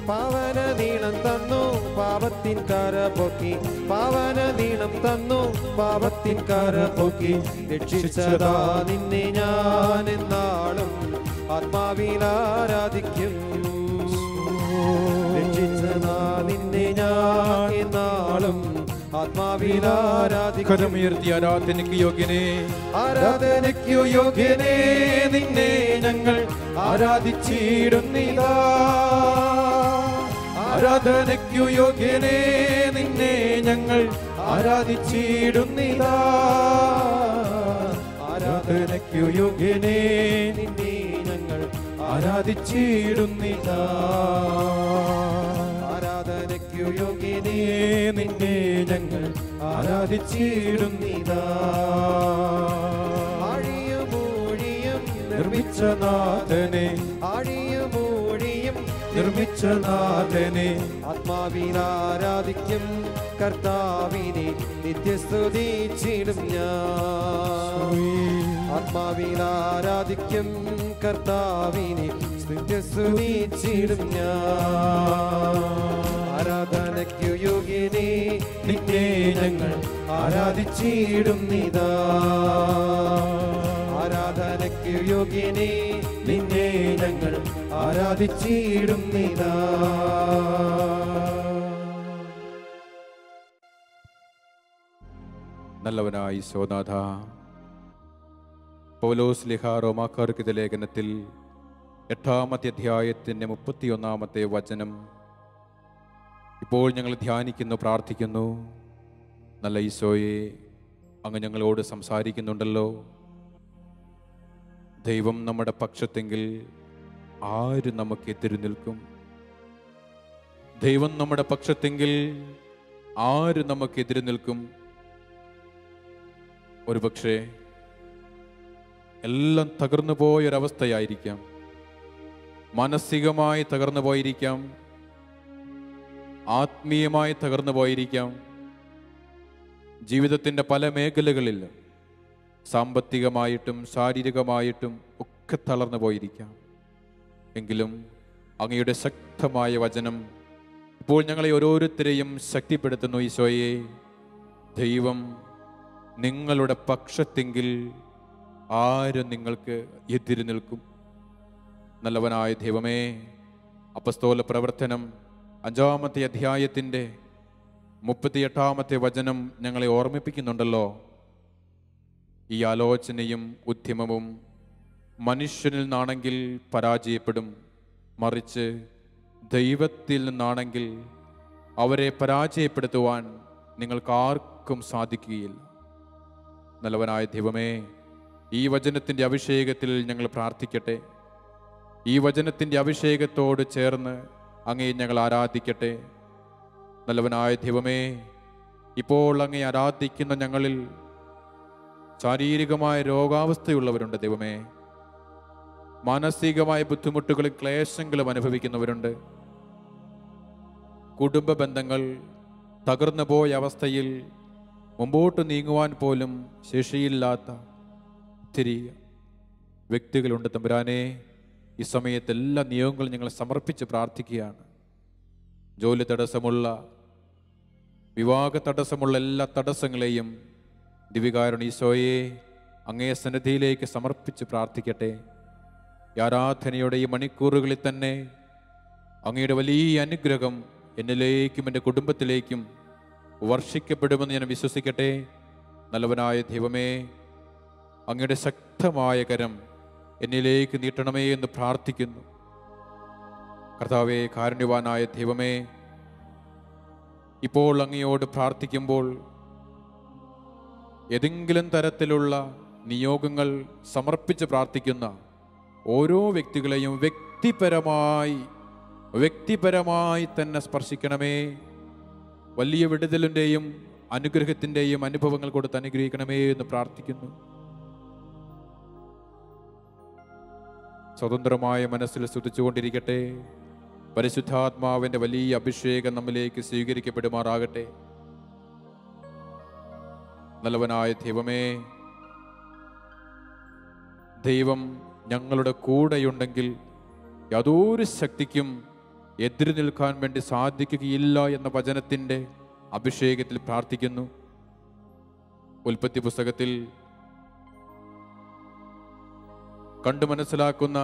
പാവന നീളം തന്നു പാപത്തിൻ കര പൊക്കി, പാവന നീളം തന്നു പാപത്തിൻ കര പൊക്കി. രക്ഷിച്ചതാ നിന്നെ ഞാൻ എന്നാളും ആത്മാവിൽ ആരാധിക്കും. രക്ഷിച്ചതാ നിന്നെ ഞാൻ എന്നാളും ആത്മാവിൽ ആരാധിക്കും. കരമുയർത്തി ആരാധനയ്ക്ക് യോഗ്യനേ, ആരാധനയ്ക്കു യോഗ്യനേ നിന്നെ ഞങ്ങൾ ആരാധിച്ചിടുന്നിതാ. ആരാധനയ്ക്കു യോഗ്യനേ നിന്നെ ഞങ്ങൾ ആരാധിച്ചിടുന്നിതാ. ആരാധനയ്ക്കു യോഗ്യനേ നിന്നെ ഞങ്ങൾ ആരാധിച്ചിടുന്നിതാ. ആരാധനയ്ക്കു യോഗ്യനേ നിന്നെ ഞങ്ങൾ ആരാധിച്ചിടുന്നിതാ. ആഴിയുമൂഴിയും നിർമ്മിച്ച നാഥനെ, ആഴിയുമൂഴിയും നിർമ്മിച്ച നാഥനെ, ആത്മാവിൽ ആരാധിക്കും കർത്താവിനെ, നിത്യസ്തുതിച്ചിടും ഞാൻ. ആത്മാവിൽ ആരാധിക്കും കർത്താവിനെ, നിത്യസ്തുതിച്ചിടും ഞാൻ. ആരാധനയ്ക്കു യോഗ്യനേ നിന്നെ ഞങ്ങൾ ആരാധിച്ചിടുന്നിതാ. ആരാധന പ്രാർത്ഥിച്ചിടുന്നിതാ. നല്ലവനായി ഈശോനാഥ, പൗലോസ് ലിഹ റോമാക്കാർക്കെഴുതിയ ലേഖനത്തിൽ 8-ാമത്തെ അധ്യായത്തിൻ്റെ 31-ാമത്തെ വചനം ഇപ്പോൾ ഞങ്ങൾ ധ്യാനിക്കുന്നു, പ്രാർത്ഥിക്കുന്നു. നല്ല ഈശോയെ, അങ്ങ് ഞങ്ങളോട് സംസാരിക്കുന്നുണ്ടല്ലോ. ദൈവം നമ്മുടെ പക്ഷത്തെങ്കിൽ ആര് നമുക്ക് എതിര് നിൽക്കും? ദൈവം നമ്മുടെ പക്ഷത്തെങ്കിൽ ആര് നമുക്കെതിര് നിൽക്കും? ഒരുപക്ഷെ എല്ലാം തകർന്നു പോയൊരവസ്ഥയായിരിക്കാം, മാനസികമായി തകർന്നു പോയിരിക്കാം, ആത്മീയമായി തകർന്നു പോയിരിക്കാം. ജീവിതത്തിൻ്റെ പല മേഖലകളിൽ സാമ്പത്തികമായിട്ടും ശാരീരികമായിട്ടും ഒക്കെ തളർന്നു പോയിരിക്കാം. എങ്കിലും അങ്ങയുടെ ശക്തമായ വചനം ഇപ്പോൾ ഞങ്ങളെ ഓരോരുത്തരെയും ശക്തിപ്പെടുത്തുന്നു. ഈശോയെ, ദൈവം നിങ്ങളുടെ പക്ഷത്തെങ്കിൽ ആര് നിങ്ങൾക്ക് എതിര് നിൽക്കും? നല്ലവനായ ദൈവമേ, അപ്പസ്തോല പ്രവർത്തനം 5-ാമത്തെ അധ്യായത്തിൻ്റെ 38-ാമത്തെ വചനം ഞങ്ങളെ ഓർമ്മിപ്പിക്കുന്നുണ്ടല്ലോ. ഈ ആലോചനയും ഉദ്യമവും മനുഷ്യനിൽ നിന്നാണെങ്കിൽ പരാജയപ്പെടും, മറിച്ച് ദൈവത്തിൽ നിന്നാണെങ്കിൽ അവരെ പരാജയപ്പെടുത്തുവാൻ നിങ്ങൾക്കാർക്കും സാധിക്കുകയില്ല. നല്ലവനായ ദൈവമേ, ഈ വചനത്തിൻ്റെ അഭിഷേകത്തിൽ ഞങ്ങൾ പ്രാർത്ഥിക്കട്ടെ. ഈ വചനത്തിൻ്റെ അഭിഷേകത്തോട് ചേർന്ന് അങ്ങേ ഞങ്ങൾ ആരാധിക്കട്ടെ. നല്ലവനായ ദൈവമേ, ഇപ്പോൾ അങ്ങേ ആരാധിക്കുന്ന ഞങ്ങളിൽ ശാരീരികമായ രോഗാവസ്ഥയുള്ളവരുണ്ട്. ദൈവമേ, മാനസികമായ ബുദ്ധിമുട്ടുകളും ക്ലേശങ്ങളും അനുഭവിക്കുന്നവരുണ്ട്. കുടുംബ ബന്ധങ്ങൾ തകർന്നു പോയ അവസ്ഥയിൽ മുമ്പോട്ട് നീങ്ങുവാൻ പോലും ശേഷിയില്ലാത്ത ഒത്തിരി വ്യക്തികളുണ്ട്. തമ്പുരാനെ, ഈ സമയത്ത് എല്ലാ നിയോഗങ്ങളും ഞങ്ങൾ സമർപ്പിച്ച് പ്രാർത്ഥിക്കുകയാണ്. ജോലി തടസ്സമുള്ള, വിവാഹ തടസ്സമുള്ള എല്ലാ തടസ്സങ്ങളെയും ദിവ്യകാരുണ്യ ഈശോയെ അങ്ങേ സന്നിധിയിലേക്ക് സമർപ്പിച്ച് പ്രാർത്ഥിക്കട്ടെ. ഈ ആരാധനയുടെ ഈ മണിക്കൂറുകളിൽ തന്നെ അങ്ങയുടെ വലിയ അനുഗ്രഹം എന്നിലേക്കും എൻ്റെ കുടുംബത്തിലേക്കും വർഷിക്കപ്പെടുമെന്ന് ഞാൻ വിശ്വസിക്കട്ടെ. നല്ലവനായ ദൈവമേ, അങ്ങയുടെ ശക്തമായ കരം എന്നിലേക്ക് നീട്ടണമേ എന്ന് പ്രാർത്ഥിക്കുന്നു. കർത്താവേ, കാരുണ്യവാനായ ദൈവമേ, ഇപ്പോൾ അങ്ങയോട് പ്രാർത്ഥിക്കുമ്പോൾ ഏതെങ്കിലും തരത്തിലുള്ള നിയോഗങ്ങൾ സമർപ്പിച്ച് പ്രാർത്ഥിക്കുന്ന ഓരോ വ്യക്തികളെയും വ്യക്തിപരമായി തന്നെ സ്പർശിക്കണമേ. വലിയ വിടുതലിൻ്റെയും അനുഗ്രഹത്തിൻ്റെയും അനുഭവങ്ങൾ കൊടുത്ത് അനുഗ്രഹിക്കണമേ എന്ന് പ്രാർത്ഥിക്കുന്നു. സ്വതന്ത്രമായ മനസ്സിൽ സ്തുതിച്ചുകൊണ്ടിരിക്കട്ടെ. പരിശുദ്ധാത്മാവിൻ്റെ വലിയ അഭിഷേകം നമ്മിലേക്ക് സ്വീകരിക്കപ്പെടുമാറാകട്ടെ. നല്ലവനായ ദൈവമേ, ദൈവം ഞങ്ങളുടെ കൂടെയുണ്ടെങ്കിൽ യാതൊരു ശക്തിക്കും എതിര് നിൽക്കാൻ വേണ്ടി സാധിക്കുകയില്ല എന്ന വചനത്തിൻ്റെ അഭിഷേകത്തിൽ പ്രാർത്ഥിക്കുന്നു. ഉൽപ്പത്തി പുസ്തകത്തിൽ കണ്ടു മനസ്സിലാക്കുന്ന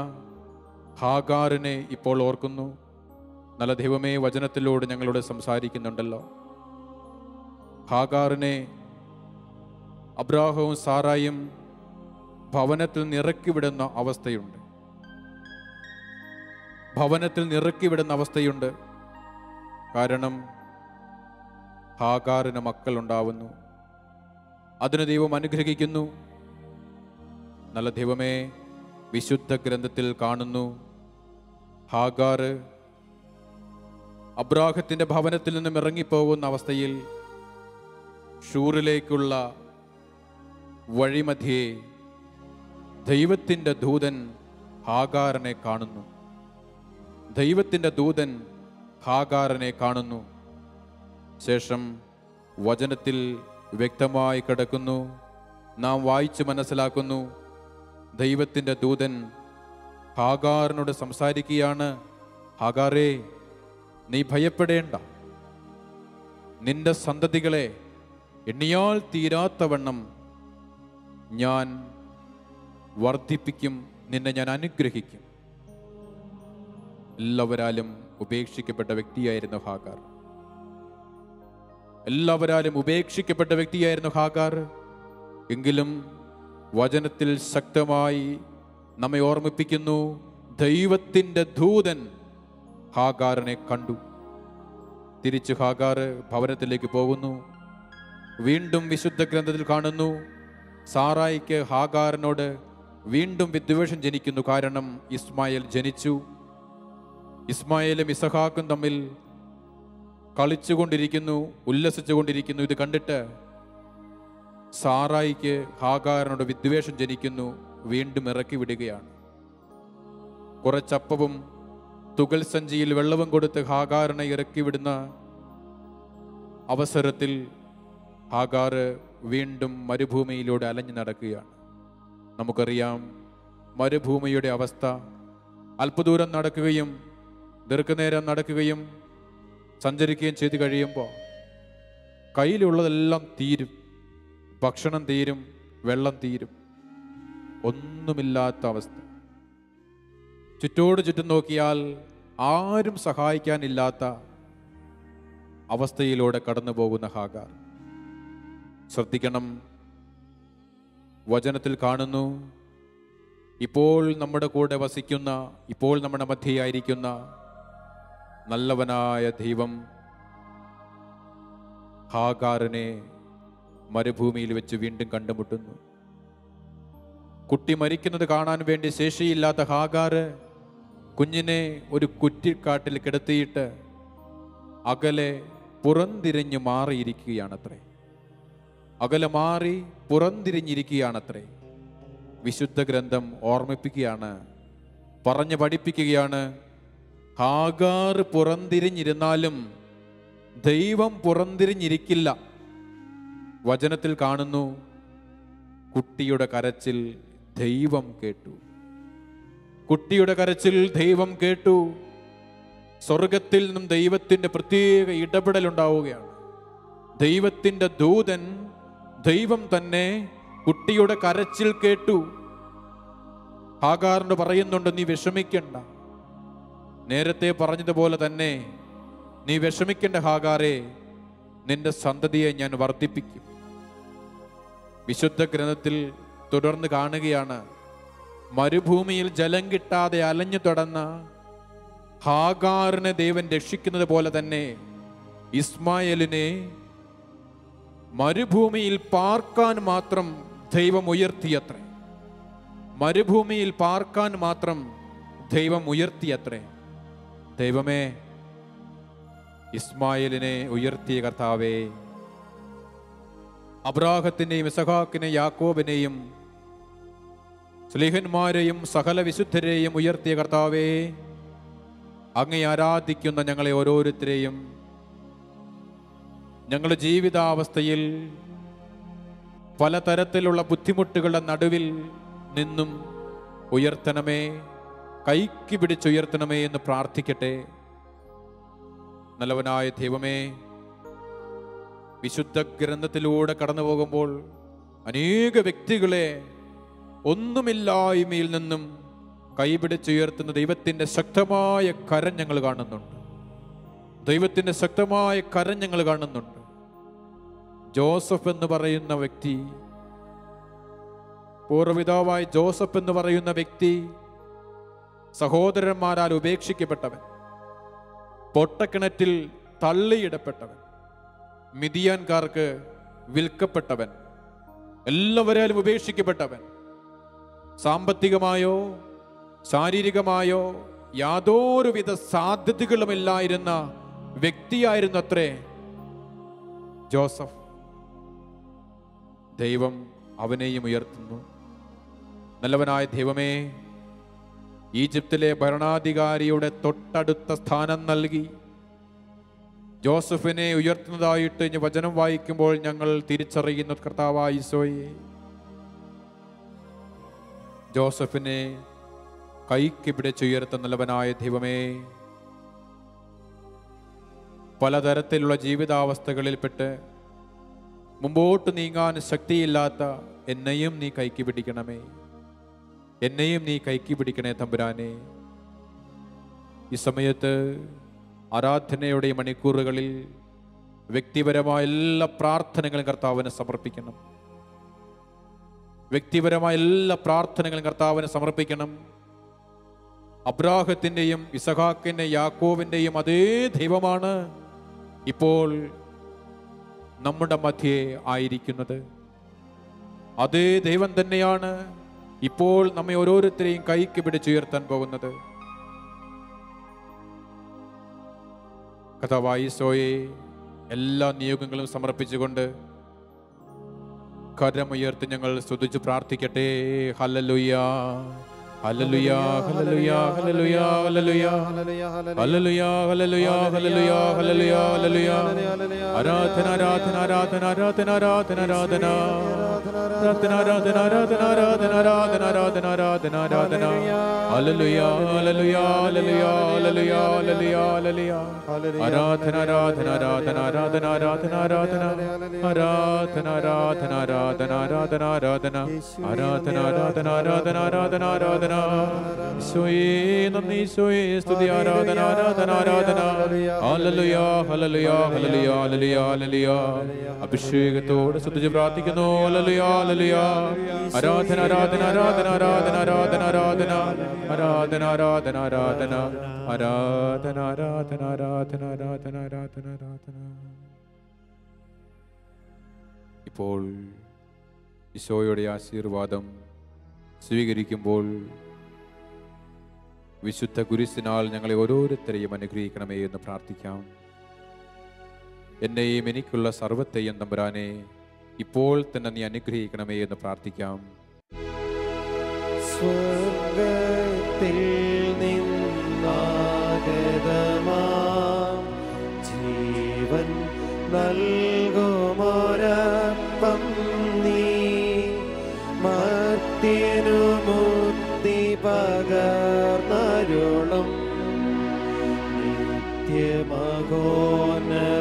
ഹാഗാറിനെ ഇപ്പോൾ ഓർക്കുന്നു. നല്ല ദൈവമേ, വചനത്തിലൂടെ ഞങ്ങളോട് സംസാരിക്കുന്നുണ്ടല്ലോ. ഹാഗാറിനെ അബ്രാഹവും സാറായും ഭവനത്തിൽ നിറക്കിവിടുന്ന അവസ്ഥയുണ്ട്. കാരണം ഹാഗാറിന് മക്കളുണ്ടാവുന്നു. അതിന് ദൈവം അനുഗ്രഹിക്കുന്നു. നല്ല ദൈവമേ, വിശുദ്ധ ഗ്രന്ഥത്തിൽ കാണുന്നു, ഹാഗാർ അബ്രാഹത്തിന്റെ ഭവനത്തിൽ നിന്നും ഇറങ്ങിപ്പോകുന്ന അവസ്ഥയിൽ ഷൂറിലേക്കുള്ള വഴിമധ്യേ ദൈവത്തിൻ്റെ ദൂതൻ ഹാഗാറിനെ കാണുന്നു. ശേഷം വചനത്തിൽ വ്യക്തമായി കിടക്കുന്നു, നാം വായിച്ച് മനസ്സിലാക്കുന്നു. ദൈവത്തിൻ്റെ ദൂതൻ ഹാഗാറിനോട് സംസാരിക്കുകയാണ്. ഹാഗാറേ, നീ ഭയപ്പെടേണ്ട. നിന്റെ സന്തതികളെ എണ്ണിയാൽ തീരാത്തവണ്ണം ഞാൻ വർദ്ധിപ്പിക്കും, നിന്നെ ഞാൻ അനുഗ്രഹിക്കും. എല്ലാവരാലും ഉപേക്ഷിക്കപ്പെട്ട വ്യക്തിയായിരുന്നു ഹാഗാർ. എല്ലാവരാലും ഉപേക്ഷിക്കപ്പെട്ട വ്യക്തിയായിരുന്നു ഹാഗാർ. എങ്കിലും വചനത്തിൽ ശക്തമായി നമ്മെ ഓർമ്മിപ്പിക്കുന്നു, ദൈവത്തിൻ്റെ ദൂതൻ ഹാഗാറിനെ കണ്ടു. തിരിച്ച് ഹാഗാർ ഭവനത്തിലേക്ക് പോകുന്നു. വീണ്ടും വിശുദ്ധ ഗ്രന്ഥത്തിൽ കാണുന്നു, സാറായിക്ക് ഹാഗാറിനോട് വീണ്ടും വിദ്വേഷം ജനിക്കുന്നു. കാരണം ഇസ്മായേൽ ജനിച്ചു. ഇസ്മായേലും ഇസഹാക്കും തമ്മിൽ കളിച്ചുകൊണ്ടിരിക്കുന്നു, ഉല്ലസിച്ചുകൊണ്ടിരിക്കുന്നു. ഇത് കണ്ടിട്ട് സാറായിക്ക് ഹാഗാറിനോട് വിദ്വേഷം ജനിക്കുന്നു. വീണ്ടും ഇറക്കി വിടുകയാണ്. കുറച്ചപ്പവും തുകൽ സഞ്ചിയിൽ വെള്ളവും കൊടുത്ത് ഹാഗാറിനെ ഇറക്കി വിടുന്ന അവസരത്തിൽ ഹാഗാർ വീണ്ടും മരുഭൂമിയിലൂടെ അലഞ്ഞു നടക്കുകയാണ്. നമുക്കറിയാം മരുഭൂമിയുടെ അവസ്ഥ. അല്പദൂരം നടക്കുകയും ദീർഘനേരം നടക്കുകയും സഞ്ചരിക്കുകയും ചെയ്തു കഴിയുമ്പോൾ കയ്യിലുള്ളതെല്ലാം തീരും. ഭക്ഷണം തീരും, വെള്ളം തീരും, ഒന്നുമില്ലാത്ത അവസ്ഥ. ചുറ്റോട് ചുറ്റും നോക്കിയാൽ ആരും സഹായിക്കാനില്ലാത്ത അവസ്ഥയിലൂടെ കടന്നു പോകുന്ന ഹാഗാർ. ശ്രദ്ധിക്കണം, വചനത്തിൽ കാണുന്നു, ഇപ്പോൾ നമ്മുടെ കൂടെ വസിക്കുന്ന, ഇപ്പോൾ നമ്മുടെ മധ്യയായിരിക്കുന്ന നല്ലവനായ ദൈവം ഹാഗാറിനെ മരുഭൂമിയിൽ വെച്ച് വീണ്ടും കണ്ടുമുട്ടുന്നു. കുട്ടി മരിക്കുന്നത് കാണാൻ വേണ്ടി ശേഷിയില്ലാത്ത ഹാഗാർ കുഞ്ഞിനെ ഒരു കുറ്റിക്കാട്ടിൽ കിടത്തിയിട്ട് അകലെ പുറംതിരിഞ്ഞു മാറിയിരിക്കുകയാണത്രേ. അകലെ മാറി പുറംതിരിഞ്ഞിരിക്കുകയാണത്രേ. വിശുദ്ധ ഗ്രന്ഥം ഓർമ്മിപ്പിക്കുകയാണ്, പറഞ്ഞു പഠിപ്പിക്കുകയാണ്, ഹാഗാർ പുറംതിരിഞ്ഞിരുന്നാലും ദൈവം പുറംതിരിഞ്ഞിരിക്കില്ല. വചനത്തിൽ കാണുന്നു, കുട്ടിയുടെ കരച്ചിൽ ദൈവം കേട്ടു. കുട്ടിയുടെ കരച്ചിൽ ദൈവം കേട്ടു. സ്വർഗത്തിൽ നിന്നും ദൈവത്തിൻ്റെ പ്രത്യേക ഇടപെടൽ ഉണ്ടാവുകയാണ്. ദൈവത്തിൻ്റെ ദൂതൻ, ദൈവം തന്നെ കുട്ടിയുടെ കരച്ചിൽ കേട്ടു. ഹാഗാറിനോട് പറയുന്നുണ്ട്, നീ വിഷമിക്കണ്ട. നേരത്തെ പറഞ്ഞതുപോലെ തന്നെ നീ വിഷമിക്കേണ്ട ഹാഗാറെ, നിന്റെ സന്തതിയെ ഞാൻ വർദ്ധിപ്പിക്കും. വിശുദ്ധ ഗ്രന്ഥത്തിൽ തുടർന്ന് കാണുകയാണ്, മരുഭൂമിയിൽ ജലം കിട്ടാതെ അലഞ്ഞു തുടർന്ന ഹാഗാറിനെ ദൈവൻ രക്ഷിക്കുന്നത് പോലെ തന്നെ ഇസ്മായേലിനെ മരുഭൂമിയിൽ പാർക്കാൻ മാത്രം ദൈവം ഉയർത്തിയത്രേ. മരുഭൂമിയിൽ പാർക്കാൻ മാത്രം ദൈവം ഉയർത്തിയത്രേ. ദൈവമേ, ഇസ്മായേലിനെ ഉയർത്തിയ കർത്താവേ, അബ്രാഹത്തിനെയും ഇസഹാക്കിനെയും യാക്കോബിനെയും സ്ലീഹന്മാരെയും സകല വിശുദ്ധരെയും ഉയർത്തിയ കർത്താവേ, അങ്ങേ ആരാധിക്കുന്ന ഞങ്ങളെ ഓരോരുത്തരെയും ഞങ്ങളുടെ ജീവിതാവസ്ഥയിൽ പലതരത്തിലുള്ള ബുദ്ധിമുട്ടുകളുടെ നടുവിൽ നിന്നും ഉയർത്തണമേ, കൈക്ക് പിടിച്ചുയർത്തണമേ എന്ന് പ്രാർത്ഥിക്കട്ടെ. നല്ലവനായ ദൈവമേ, വിശുദ്ധ ഗ്രന്ഥത്തിലൂടെ കടന്നു പോകുമ്പോൾ അനേക വ്യക്തികളെ ഒന്നുമില്ലായ്മയിൽ നിന്നും കൈപിടിച്ചുയർത്തുന്ന ദൈവത്തിൻ്റെ ശക്തമായ കരം ഞങ്ങൾ കാണുന്നുണ്ട്. ദൈവത്തിൻ്റെ ശക്തമായ കരം ഞങ്ങൾ കാണുന്നുണ്ട്. ജോസഫ് എന്ന് പറയുന്ന വ്യക്തി, പൂർവ്വപിതാവായ ജോസഫ് എന്ന് പറയുന്ന വ്യക്തി സഹോദരന്മാരാൽ ഉപേക്ഷിക്കപ്പെട്ടവൻ, പൊട്ടക്കിണറ്റിൽ തള്ളിയിടപ്പെട്ടവൻ, മിദിയാൻകാർക്ക് വിൽക്കപ്പെട്ടവൻ, എല്ലാവരാലും ഉപേക്ഷിക്കപ്പെട്ടവൻ, സാമ്പത്തികമായോ ശാരീരികമായോ യാതൊരുവിധ സാധ്യതകളുമില്ലായിരുന്ന വ്യക്തിയായിരുന്നു അത്രേ ജോസഫ്. ദൈവം അവനെയും ഉയർത്തുന്നു. നല്ലവനായ ദൈവമേ, ഈജിപ്തിലെ ഭരണാധികാരിയുടെ തൊട്ടടുത്ത സ്ഥാനം നൽകി ജോസഫിനെ ഉയർത്തുന്നതായിട്ട് ഇനി വചനം വായിക്കുമ്പോൾ ഞങ്ങൾ തിരിച്ചറിയുന്ന കർത്താവായ ഈശോയെ, ജോസഫിനെ കൈക്ക് പിടിച്ചുയർത്തുന്ന നല്ലവനായ ദൈവമേ, പലതരത്തിലുള്ള ജീവിതാവസ്ഥകളിൽപ്പെട്ട് മുമ്പോട്ട് നീങ്ങാൻ ശക്തിയില്ലാത്ത എന്നെയും നീ കൈക്ക് പിടിക്കണമേ. എന്നെയും നീ കൈക്ക് പിടിക്കണേ തമ്പുരാനെ. ഈ സമയത്ത് ആരാധനയുടെ ഈ മണിക്കൂറുകളിൽ വ്യക്തിപരമായ എല്ലാ പ്രാർത്ഥനകളും കർത്താവിന് സമർപ്പിക്കണം. വ്യക്തിപരമായ എല്ലാ പ്രാർത്ഥനകളും കർത്താവിന് സമർപ്പിക്കണം. അബ്രാഹത്തിൻ്റെയും ഇസഹാക്കിൻ്റെയും യാക്കോബിൻ്റെയും അതേ ദൈവമാണ് ഇപ്പോൾ നമ്മുടെ മധ്യേ ആയിരിക്കുന്നത്. അതേ ദൈവം തന്നെയാണ് ഇപ്പോൾ നമ്മെ ഓരോരുത്തരെയും കൈക്ക് പിടിച്ചുയർത്താൻ പോകുന്നത്. കർത്താവായ ഈശോയെ എല്ലാ നിയോഗങ്ങളും സമർപ്പിച്ചുകൊണ്ട് കരമുയർത്തി ഞങ്ങൾ സ്തുതിച്ച് പ്രാർത്ഥിക്കട്ടെ. ഹല്ലേലൂയ, ഹല്ലേലൂയ, ഹല്ലേലൂയ, ഹല്ലേലൂയ, ഹല്ലേലൂയ, ഹല്ലേലൂയ, ഹല്ലേലൂയ, ഹല്ലേലൂയ, ഹല്ലേലൂയ, ഹല്ലേലൂയ. ആരാധന, ആരാധന, ആരാധന, ആരാധന, ആരാധന, ആരാധന, ആരാധന, ആരാധന, ആരാധന, ആരാധന, ആരാധന, ആരാധന, ആരാധന, ആരാധന. ഹല്ലേലൂയ, ഹല്ലേലൂയ, ഹല്ലേലൂയ, ഹല്ലേലൂയ, ഹല്ലേലൂയ, ഹല്ലേലൂയ. ആരാധന, ആരാധന, ആരാധന, ആരാധന, ആരാധന, ആരാധന, ആരാധന, ആരാധന, ആരാധന, ആരാധന, ആരാധന, ആരാധന, ആരാധന, ആരാധന, ആരാധന, ആരാധന. ഈശോയേ നന്ദി, ഈശോയേ സ്തുതി, ആരാധന, ആരാധന, ആരാധന. ഹല്ലേലൂയ, ഹല്ലേലൂയ, ഹല്ലേലൂയ, ഹല്ലേലൂയ, ഹല്ലേലൂയ. അഭിഷേകത്തോടെ സ്തുതിച്ച് പ്രാർത്ഥിക്കുന്നു. ഹല്ലേലൂയ, ഹല്ലേലൂയ. ആരാധന, ആരാധന, ആരാധന, ആരാധന, ആരാധന, ആരാധന, ആരാധന, ആരാധന, ആരാധന, ആരാധന, ആരാധന, ആരാധന, ആരാധന, ആരാധന, ആരാധന. ഇപ്പോൾ ഈശോയുടെ ആശീർവാദം സ്വീകരിക്കുമ്പോൾ വിശുദ്ധ കുരിശിനാൽ ഞങ്ങളെ ഓരോരുത്തരെയും അനുഗ്രഹിക്കണമേ എന്ന് പ്രാർത്ഥിക്കാം. എന്നെയും എനിക്കുള്ള സർവ്വത്തെയും തമ്പുരാനെ ഇപ്പോൾ തന്നെ നീ അനുഗ്രഹിക്കണമേ എന്ന് പ്രാർത്ഥിക്കാം. സ്വർഗ്ഗത്തിൽ നിന്നാഗതമാം ജീവൻ നൽകുമൊരപ്പം നീ മർത്യനു മുക്തി പകർന്നരുളും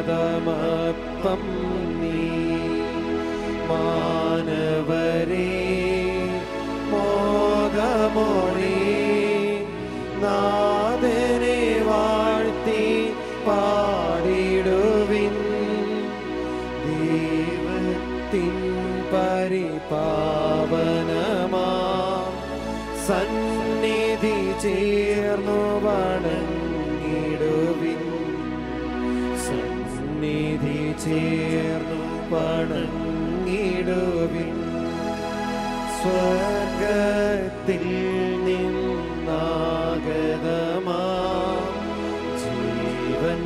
നിത്യമഹോന്നതമപ്പം നീ മാനവരേ മോദമോടെ നാഥനെ വാഴ്ത്തി പാടിടുവിൻ. ദൈവത്തിൻ പരിപാവനമാ സന്നിധി ചേർന്നു വണങ്ങിടുവിൻ. സന്നിധി ചേർന്നു വണങ്ങിടുവിൻ. സ്വർഗ്ഗത്തിൽ നിന്നാഗതമാ ജീവൻ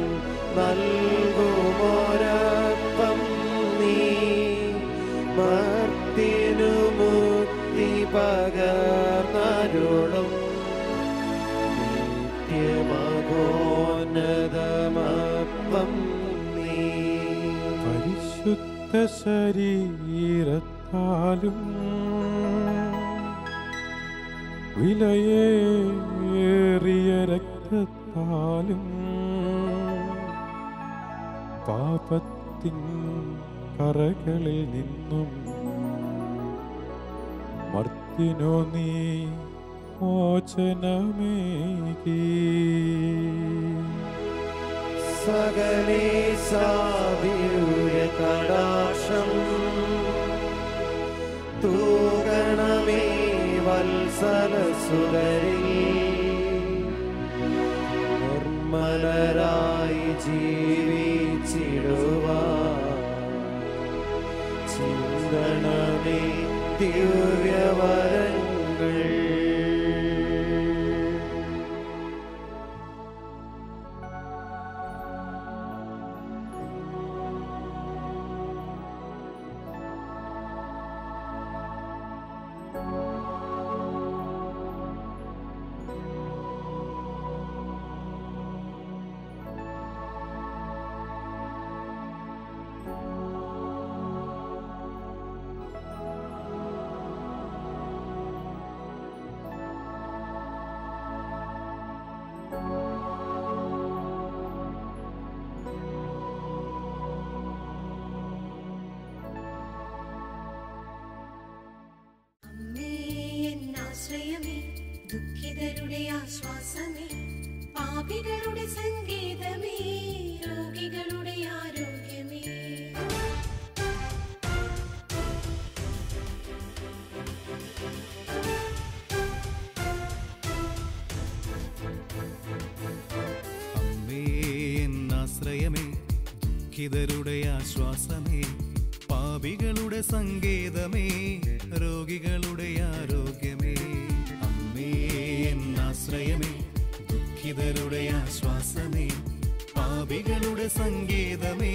നൽകുമൊരപ്പം നീ മർത്യനു മുക്തി പകർന്നരുളും നിത്യമഹോന്നതമപ്പം നീ. പരിശുദ്ധ ശരീരത്താലും വിലയേറിയ രക്തത്താലും പാപത്തിൻ കറകളിൽ നിന്നും മർത്തിനോ നീ മോചനമേകി. സകലേശാദിവ്യ കടാക്ഷം തൂകണമേ വത്സലസുതരിൽ. നിർമ്മലരായി ജീവിച്ചിടുവാൻ ചിന്തണമേ ദിവ്യവരങ്ങൾ. ദുഃഖിതരുടെ ആശ്വാസമേ, പാപികളുടെ സംഗീതമേ, രോഗികളുടെ ആരോഗ്യമേ. അമ്മേ എന്നാശ്രയമേ, ദുഃഖിതരുടെ ആശ്വാസമേ, പാപികളുടെ സങ്കേതമേ, രോഗികളുടെ ആരോഗ്യമേ. അമ്മേ എന്നാശ്രയമേ, ദുഃഖിതരുടെ ആശ്വാസമേ, പാപികളുടെ സങ്കേതമേ,